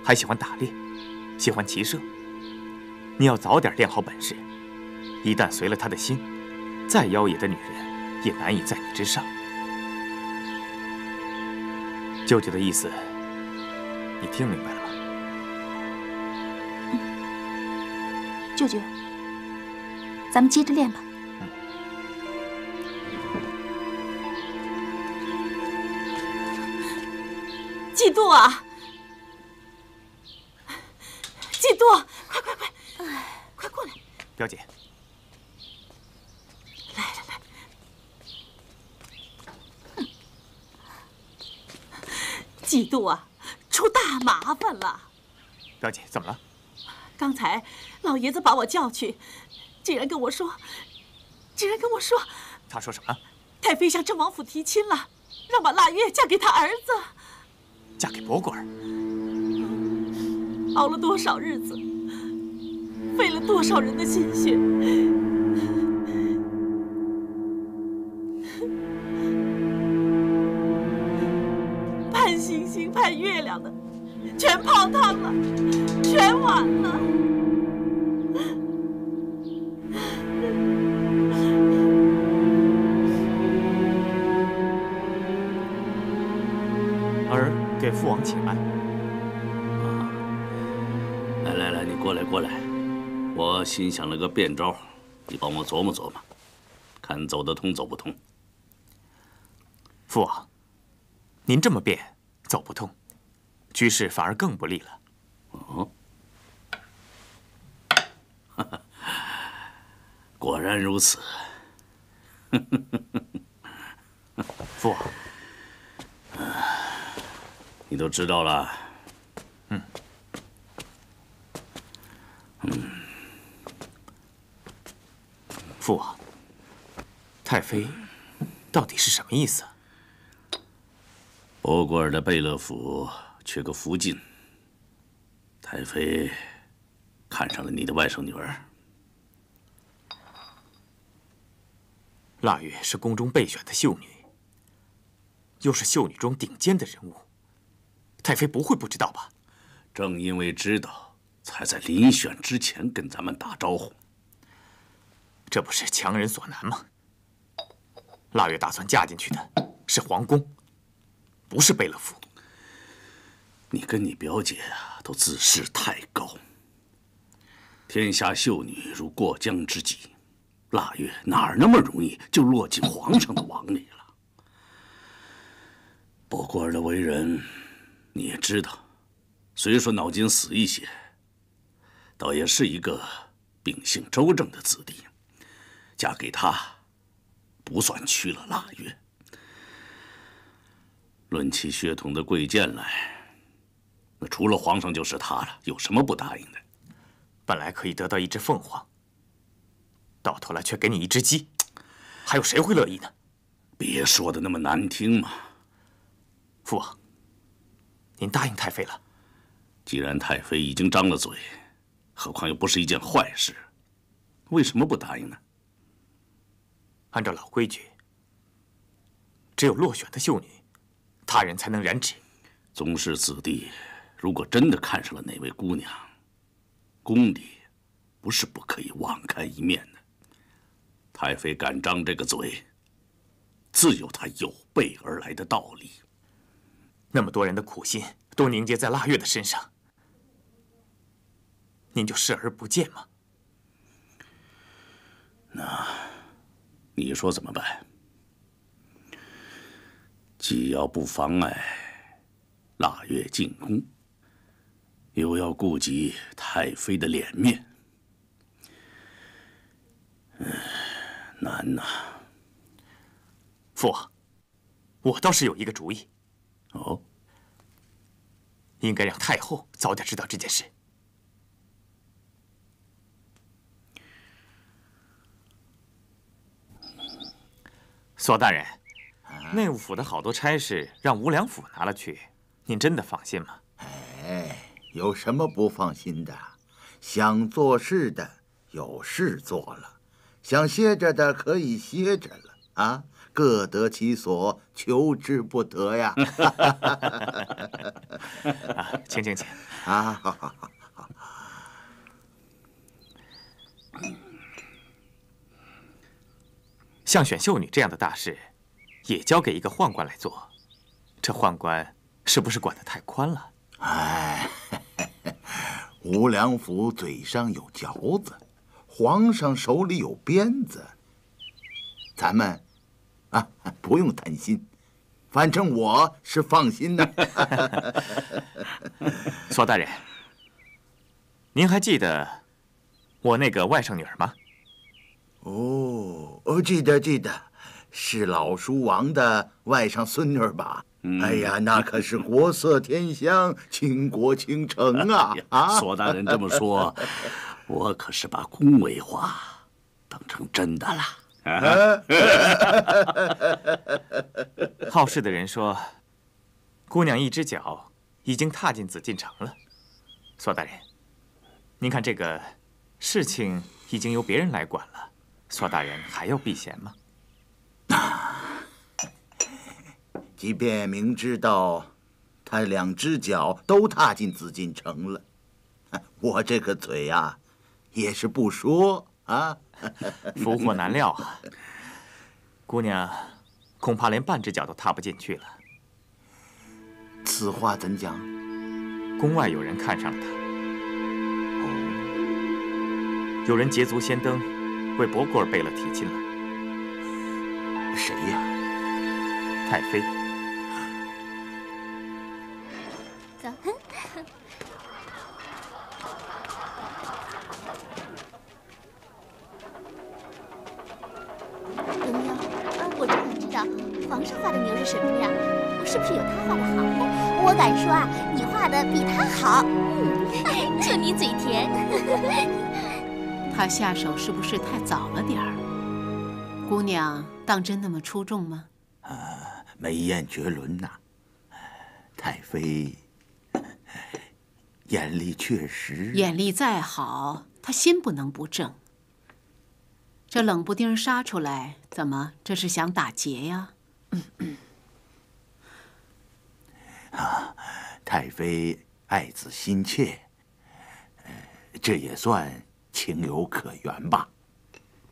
还喜欢打猎，喜欢骑射。你要早点练好本事，一旦随了他的心，再妖冶的女人也难以在你之上。舅舅的意思，你听明白了吗？舅舅，咱们接着练吧。季度啊，季度，快过来！表姐，来，季度啊，出大麻烦了！表姐，怎么了？刚才老爷子把我叫去，竟然跟我说，他说什么？太妃向郑王府提亲了，让把腊月嫁给他儿子。嫁给伯国儿？熬了多少日子，费了多少人的心血。盼星星盼月亮的，全泡汤了，全完了。儿给父王请安。来，你过来，我心想了个变招，你帮我琢磨琢磨，看走得通走不通。父王，您这么变，走不通，局势反而更不利了。哦，果然如此。父王，你都知道了。父王，太妃到底是什么意思啊？博古尔的贝勒府缺个福晋，太妃看上了你的外甥女儿。腊月是宫中备选的秀女，又是秀女中顶尖的人物，太妃不会不知道吧？正因为知道，才在遴选之前跟咱们打招呼。这不是强人所难吗？腊月打算嫁进去的是皇宫，不是贝勒府。你跟你表姐啊，都自视太高。天下秀女如过江之鲫，腊月哪儿那么容易就落进皇上的网里了？博古尔的为人，你也知道，虽说脑筋死一些，倒也是一个秉性周正的子弟。嫁给他，不算屈了腊月。论起血统的贵贱来，那除了皇上就是他了，有什么不答应的？本来可以得到一只凤凰，到头来却给你一只鸡，还有谁会乐意呢？别说的那么难听嘛。父王，您答应太妃了。既然太妃已经张了嘴，何况又不是一件坏事，为什么不答应呢？按照老规矩，只有落选的秀女，他人才能染指。宗室子弟如果真的看上了哪位姑娘，宫里不是不可以网开一面的。太妃敢张这个嘴，自有她有备而来的道理。那么多人的苦心都凝结在腊月的身上，您就视而不见吗？那你说怎么办？既要不妨碍腊月进宫，又要顾及太妃的脸面，难呐。父王，我倒是有一个主意。哦，应该让太后早点知道这件事。索大人，内务府的好多差事让无良府拿了去，您真的放心吗？哎，有什么不放心的？想做事的有事做了，想歇着的可以歇着了啊，各得其所，求之不得呀。请啊，好。像选秀女这样的大事，也交给一个宦官来做，这宦官是不是管得太宽了？哎，无良府嘴上有嚼子，皇上手里有鞭子，咱们啊不用担心，反正我是放心的。索大人，您还记得我那个外甥女儿吗？哦，记得，是老叔王的外甥孙女吧？哎呀，那可是国色天香、倾国倾城啊！索大人这么说，我可是把恭维话当成真的了。好事的人说，姑娘一只脚已经踏进紫禁城了。索大人，您看这个事情已经由别人来管了，索大人还要避嫌吗？即便明知道他2只脚都踏进紫禁城了，我这个嘴呀，也是不说啊。福祸难料啊！姑娘恐怕连半只脚都踏不进去了。此话怎讲？宫外有人看上了她。哦，有人捷足先登，为博古尔贝勒提亲了。谁呀？太妃。走。牛牛，我真想知道皇上画的牛是什么样，是不是有他画的好？我敢说啊，你画的比他好。就你嘴甜。他下手是不是太早了点儿？姑娘当真那么出众吗？美艳绝伦呐！太妃眼力确实……眼力再好，他心不能不正。这冷不丁杀出来，怎么这是想打劫呀？太妃爱子心切，这也算情有可原吧。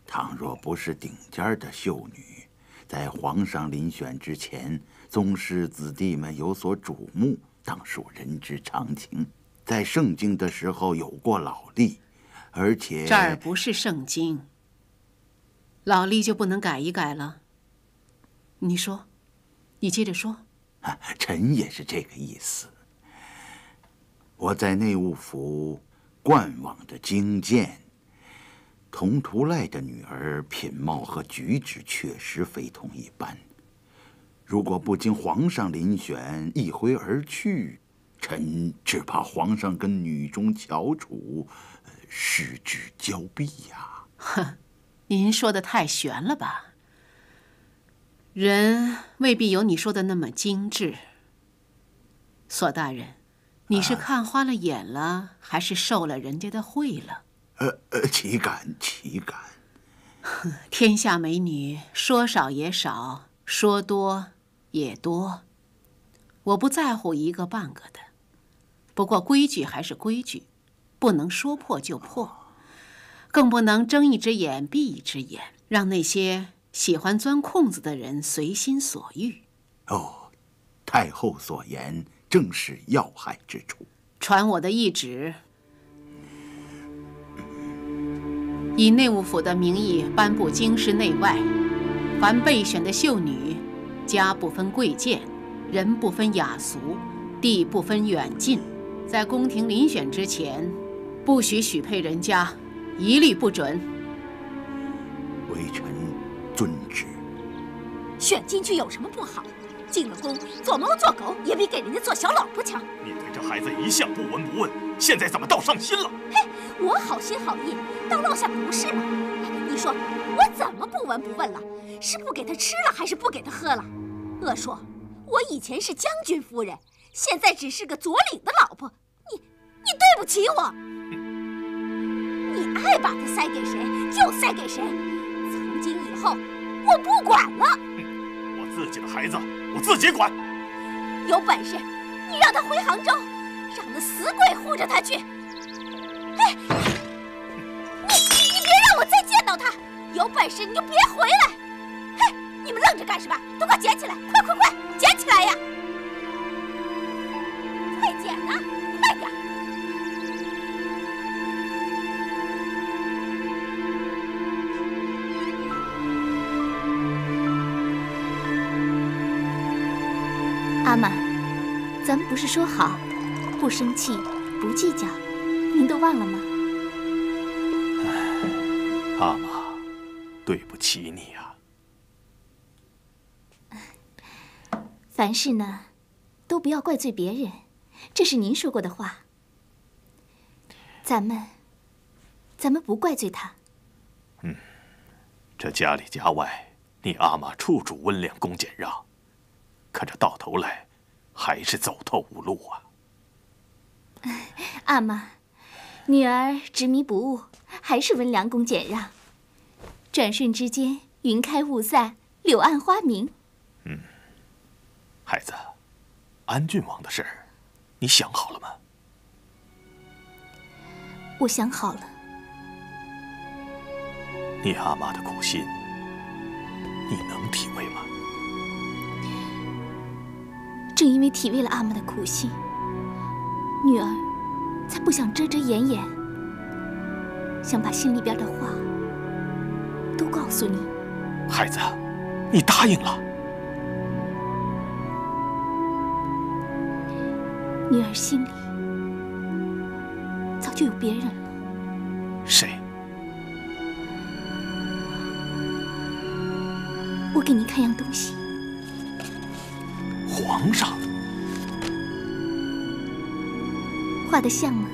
倘若不是顶尖的秀女，在皇上临选之前，宗室子弟们有所瞩目，当属人之常情。在盛京的时候有过老例，而且这儿不是盛京，老例就不能改一改了？你说，你接着说。臣也是这个意思。我在内务府惯往的经见，佟图赖的女儿品貌和举止确实非同一般。如果不经皇上遴选，一挥而去，臣只怕皇上跟女中翘楚，失之交臂呀。哼，您说的太悬了吧？人未必有你说的那么精致。索大人，你是看花了眼了，还是受了人家的贿了？岂敢，岂敢！天下美女，说少也少，说多也多。我不在乎一个半个的，不过规矩还是规矩，不能说破就破，更不能睁一只眼闭一只眼，让那些喜欢钻空子的人随心所欲。哦，太后所言正是要害之处。传我的懿旨，以内务府的名义颁布京师内外，凡备选的秀女，家不分贵贱，人不分雅俗，地不分远近，在宫廷遴选之前，不许许配人家，一律不准。微臣遵旨。选进去有什么不好？进了宫，做猫做狗也比给人家做小老婆强。你对这孩子一向不闻不问，现在怎么倒上心了？嘿，我好心好意，当落下不是吗？你说我怎么不闻不问了？是不给他吃了，还是不给他喝了？恶说，我以前是将军夫人，现在只是个左领的老婆，你对不起我。你爱把他塞给谁就塞给谁，从今以后我不管了。我自己的孩子我自己管。有本事你让他回杭州，让那死鬼护着他去。哎，你别让我再见到他！有本事你就别回来！嘿，你们愣着干什么？都快捡起来！快快快，捡起来呀！快捡呐，快点！阿玛，咱们不是说好，不生气，不计较，您都忘了吗？阿玛，对不起你呀。凡事呢，都不要怪罪别人，这是您说过的话。咱们不怪罪他。这家里家外，你阿玛处处温良恭俭让，可这到头来，还是走投无路啊。阿玛，女儿执迷不悟，还是温良恭俭让，转瞬之间云开雾散，柳暗花明。孩子，安郡王的事儿，你想好了吗？我想好了。你阿妈的苦心，你能体味吗？正因为体味了阿妈的苦心，女儿才不想遮遮掩掩，想把心里边的话都告诉你。孩子，你答应了。女儿心里早就有别人了。谁？我给你看样东西。皇上画得像吗？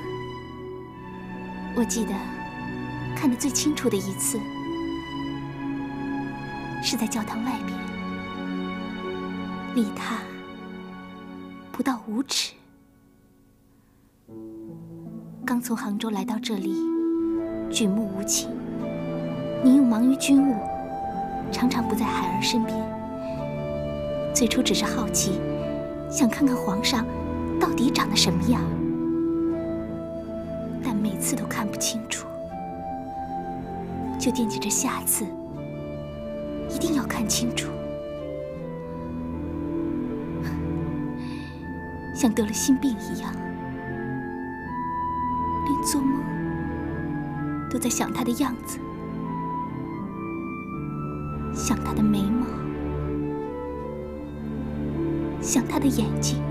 我记得看得最清楚的一次是在教堂外边，离他不到5尺。刚从杭州来到这里，举目无亲，您又忙于军务，常常不在孩儿身边。最初只是好奇，想看看皇上到底长得什么样，但每次都看不清楚，就惦记着下次一定要看清楚，像得了心病一样，连做梦都在想他的样子，想他的眉毛，想他的眼睛。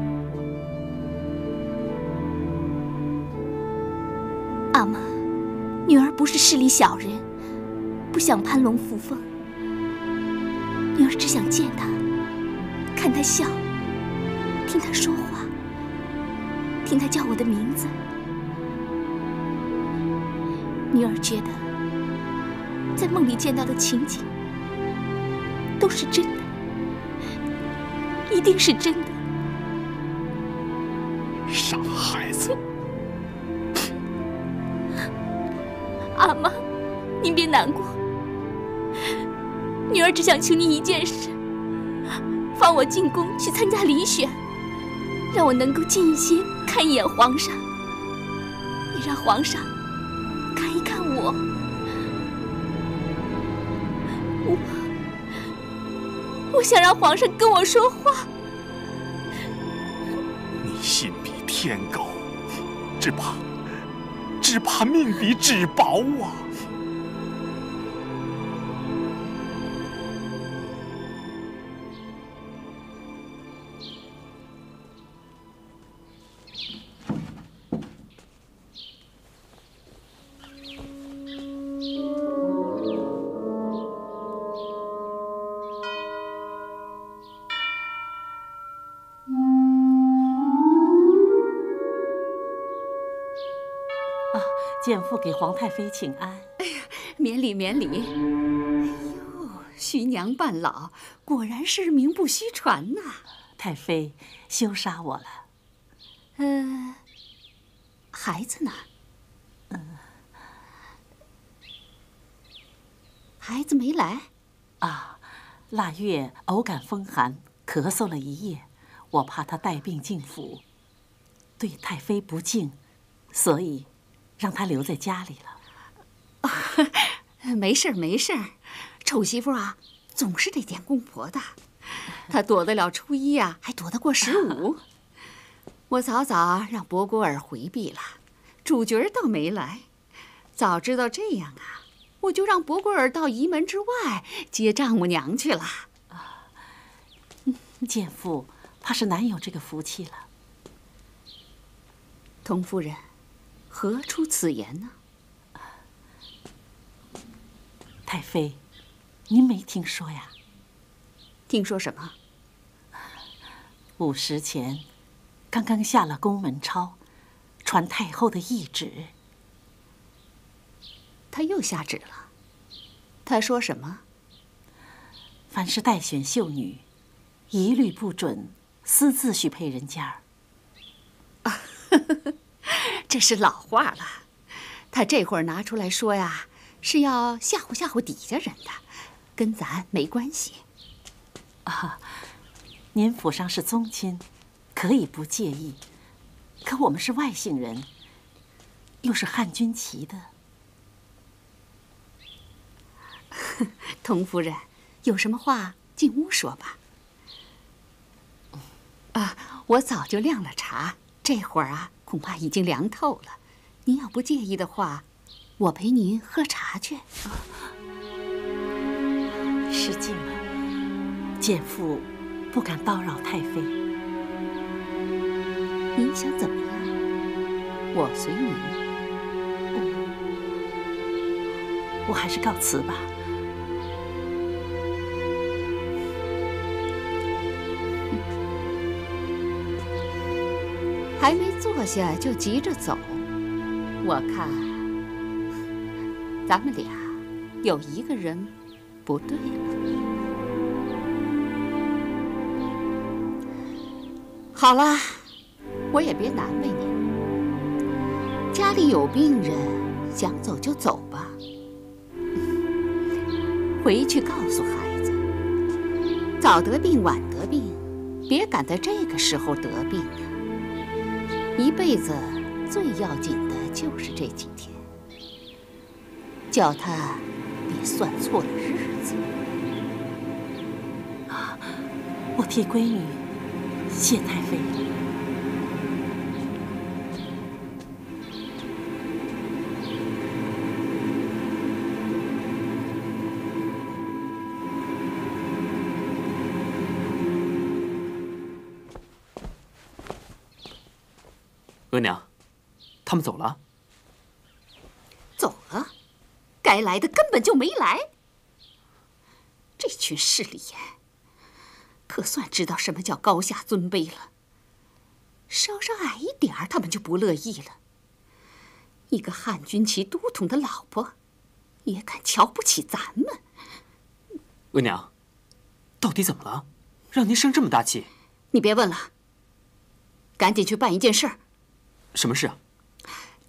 阿妈，女儿不是势利小人，不想攀龙附凤，女儿只想见他，看他笑，听他说话，听他叫我的名字。女儿觉得，在梦里见到的情景都是真的，一定是真的。傻孩子，阿妈，您别难过，女儿只想求您一件事，放我进宫去参加遴选，让我能够近一些看一眼皇上，也让皇上看一看我。我想让皇上跟我说话。你心比天高，只怕命比纸薄啊！见父给皇太妃请安。哎呀，免礼免礼。哎呦，徐娘半老，果然是名不虚传呐。太妃休杀我了。孩子呢？孩子没来。啊，腊月偶感风寒，咳嗽了一夜，我怕他带病进府，对太妃不敬，所以让他留在家里了。没事没事，丑媳妇啊，总是得见公婆的。她躲得了初一啊，还躲得过15。我早早让博果尔回避了，主角倒没来。早知道这样啊，我就让博果尔到仪门之外接丈母娘去了。见父怕是难有这个福气了。童夫人，何出此言呢？太妃，您没听说呀？听说什么？5时前，刚刚下了宫门钞，传太后的懿旨。她又下旨了？她说什么？凡是待选秀女，一律不准私自许配人家。这是老话了。他这会儿拿出来说呀，是要吓唬吓唬底下人的，跟咱没关系。啊，您府上是宗亲，可以不介意。可我们是外姓人，又是汉军旗的。童夫人，有什么话进屋说吧。我早就晾了茶，这会儿啊，恐怕已经凉透了。您要不介意的话，我陪您喝茶去。失敬了，简妇不敢叨扰太妃。您想怎么样？我随您。我还是告辞吧。还没坐下就急着走，我看咱们俩有一个人不对了。好了，我也别难为你，家里有病人，想走就走吧。回去告诉孩子，早得病晚得病，别赶在这个时候得病啊。一辈子最要紧的就是这几天，叫他别算错了日子。啊，我替闺女谢太妃。额娘，他们走了。走了，该来的根本就没来。这群势利眼，可算知道什么叫高下尊卑了。稍稍矮一点儿，他们就不乐意了。一个汉军旗都统的老婆，也敢瞧不起咱们？额娘，到底怎么了，让您生这么大气？你别问了，赶紧去办一件事儿。什么事啊？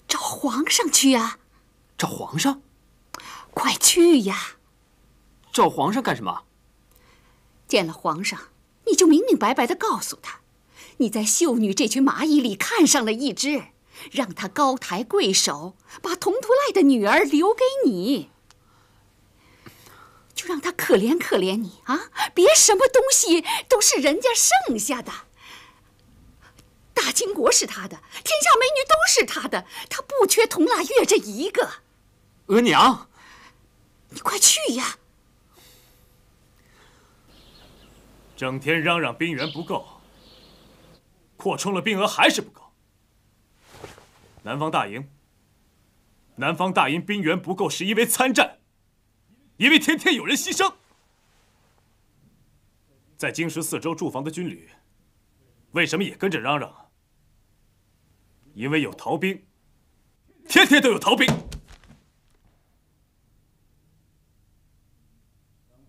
找皇上去呀！找皇上？快去呀！找皇上干什么？见了皇上，你就明明白白的告诉他，你在秀女这群蚂蚁里看上了一只，让他高抬贵手，把佟图赖的女儿留给你，就让他可怜可怜你啊！别什么东西都是人家剩下的。大金国是他的，天下美女都是他的，他不缺佟腊月这一个。额娘，你快去呀！整天嚷嚷兵源不够，扩充了兵额还是不够。南方大营兵源不够，是因为参战，因为天天有人牺牲。在京师四周驻防的军旅，为什么也跟着嚷嚷啊？因为有逃兵，天天都有逃兵。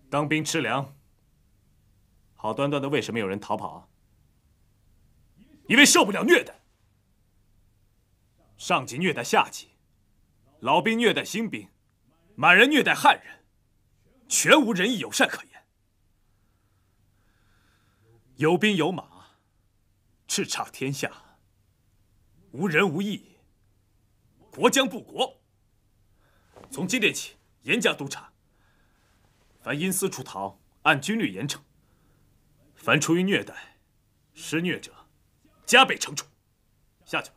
当兵吃粮，好端端的为什么有人逃跑啊？因为受不了虐待。上级虐待下级，老兵虐待新兵，满人虐待汉人，全无仁义友善可言。有兵有马，叱咤天下，无仁无义，国将不国。从今天起，严加督查，凡因私出逃，按军律严惩；凡出于虐待、施虐者，加倍惩处。下去吧。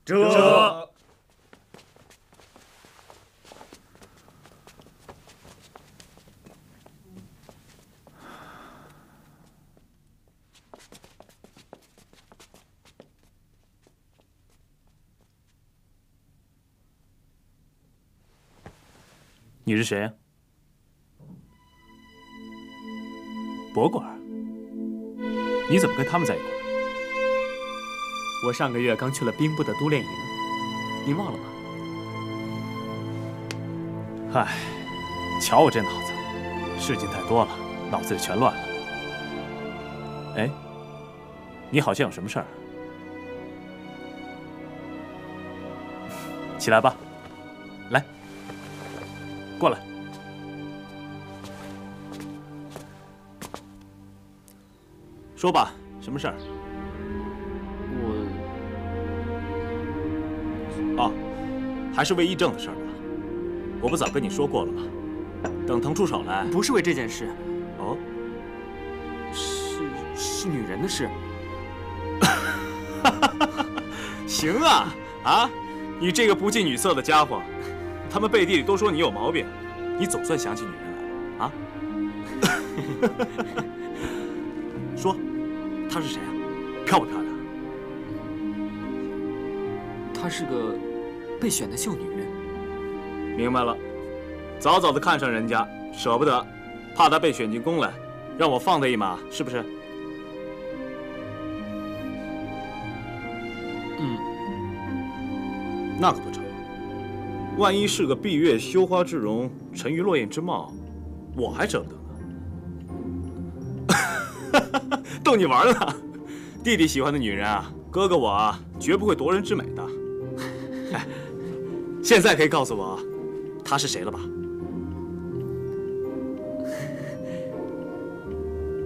这。你是谁呀？博果儿，你怎么跟他们在一块儿？我上个月刚去了兵部的督练营，您忘了吗？唉，瞧我这脑子，事情太多了，脑子里全乱了。哎，你好像有什么事儿？起来吧，来，过来。说吧，什么事儿？哦，还是魏一正的事儿吧。我不早跟你说过了吗？等腾出手来。不是为这件事。哦，是女人的事。行啊，啊，你这个不近女色的家伙，他们背地里都说你有毛病，你总算想起女人来了啊？说，她是谁啊？漂不漂亮？她是个被选的秀女人。明白了，早早的看上人家，舍不得，怕她被选进宫来，让我放她一马，是不是？那可不成，万一是个闭月羞花之容，沉鱼落雁之貌，我还舍不得呢。逗你玩呢，弟弟喜欢的女人啊，哥哥我啊，绝不会夺人之美的。哎，现在可以告诉我，她是谁了吧？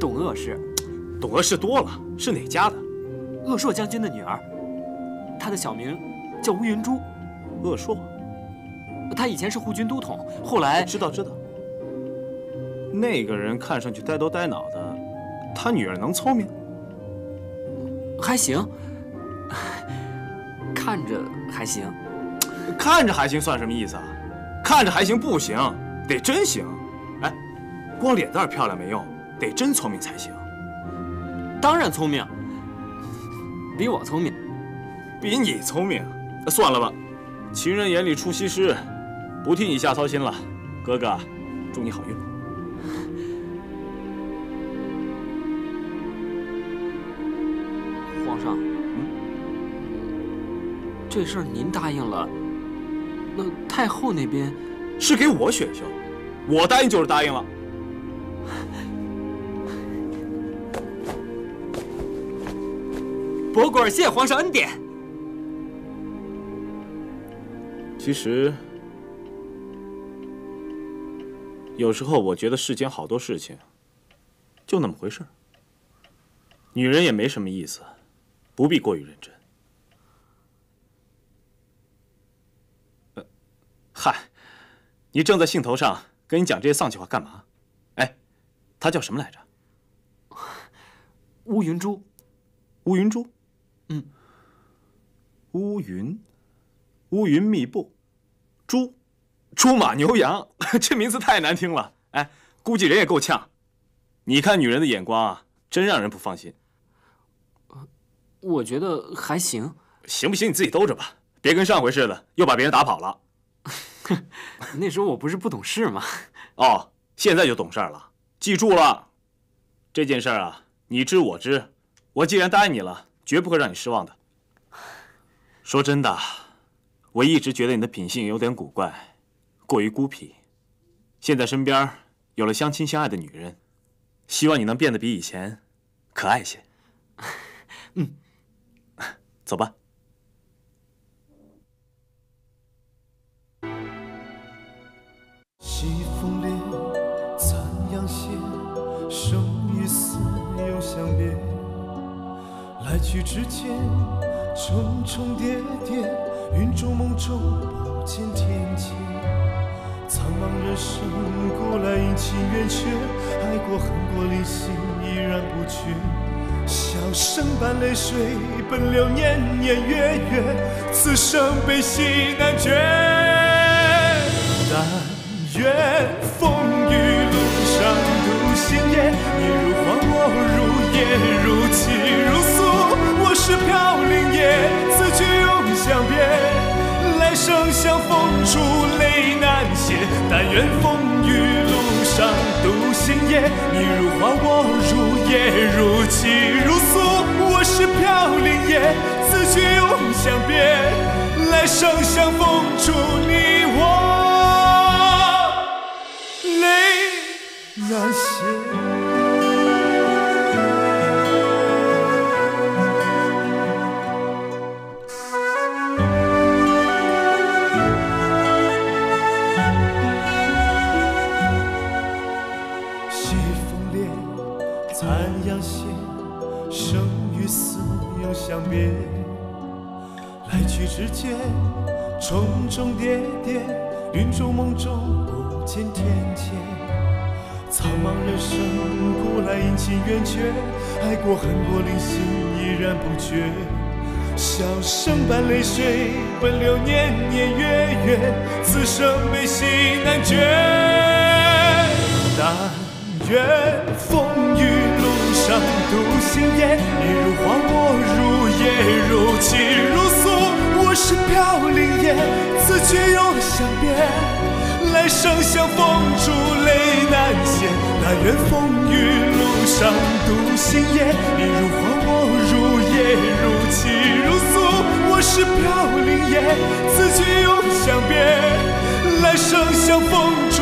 董鄂氏。董鄂氏多了，是哪家的？鄂硕将军的女儿，她的小名叫乌云珠。鄂硕，她以前是护军都统，后来知道。那个人看上去呆头呆脑的，他女儿能聪明？还行，看着还行。看着还行算什么意思啊？看着还行不行，得真行。哎，光脸蛋漂亮没用，得真聪明才行。当然聪明，比我聪明。比你聪明？算了吧，情人眼里出西施，不替你瞎操心了。哥哥，祝你好运。皇上，这事儿您答应了，那太后那边是给我选秀，我答应就是答应了。博果儿谢皇上恩典。其实，有时候我觉得世间好多事情，就那么回事儿。女人也没什么意思，不必过于认真。嗨，你正在兴头上，跟你讲这些丧气话干嘛？哎，她叫什么来着？乌云珠。乌云珠？乌云密布，猪马牛羊，这名字太难听了。哎，估计人也够呛。你看女人的眼光啊，真让人不放心。我觉得还行。行不行你自己兜着吧，别跟上回似的，又把别人打跑了。那时候我不是不懂事吗？哦，现在就懂事了。记住了，这件事啊，你知我知。我既然答应你了，绝不会让你失望的。说真的，我一直觉得你的品性有点古怪，过于孤僻。现在身边有了相亲相爱的女人，希望你能变得比以前可爱些。走吧。西风烈，残阳斜，生与死又相别。来去之间，重重叠叠，云中梦中不见天界。苍茫人生，古来阴晴圆缺，爱过恨过离心，依然不觉。笑声伴泪水，奔流年年月月，此生悲喜难决。但愿风雨路上独行也，你如花我如叶，如泣如诉。我是飘零叶，此去永相别，来生相逢处泪难歇。但愿风雨路上独行也，你如花我如叶，如泣如诉。我是飘零叶，此去永相别，来生相逢处你我泪难歇。残阳斜，生与死永相别。来去之间，重重叠叠，云中梦中不见天界。苍茫人生，古来阴晴圆缺，爱过恨过，灵心依然不绝。笑声伴泪水，奔流年年月月，此生悲喜难决。但愿风雨路上独行也，你如花，我如叶，如泣如诉。我是飘零叶，此去永相别。来生相逢，珠泪难歇。但愿风雨路上独行也，你如花，我如叶，如泣如诉。我是飘零叶，此去永相别。来生相逢。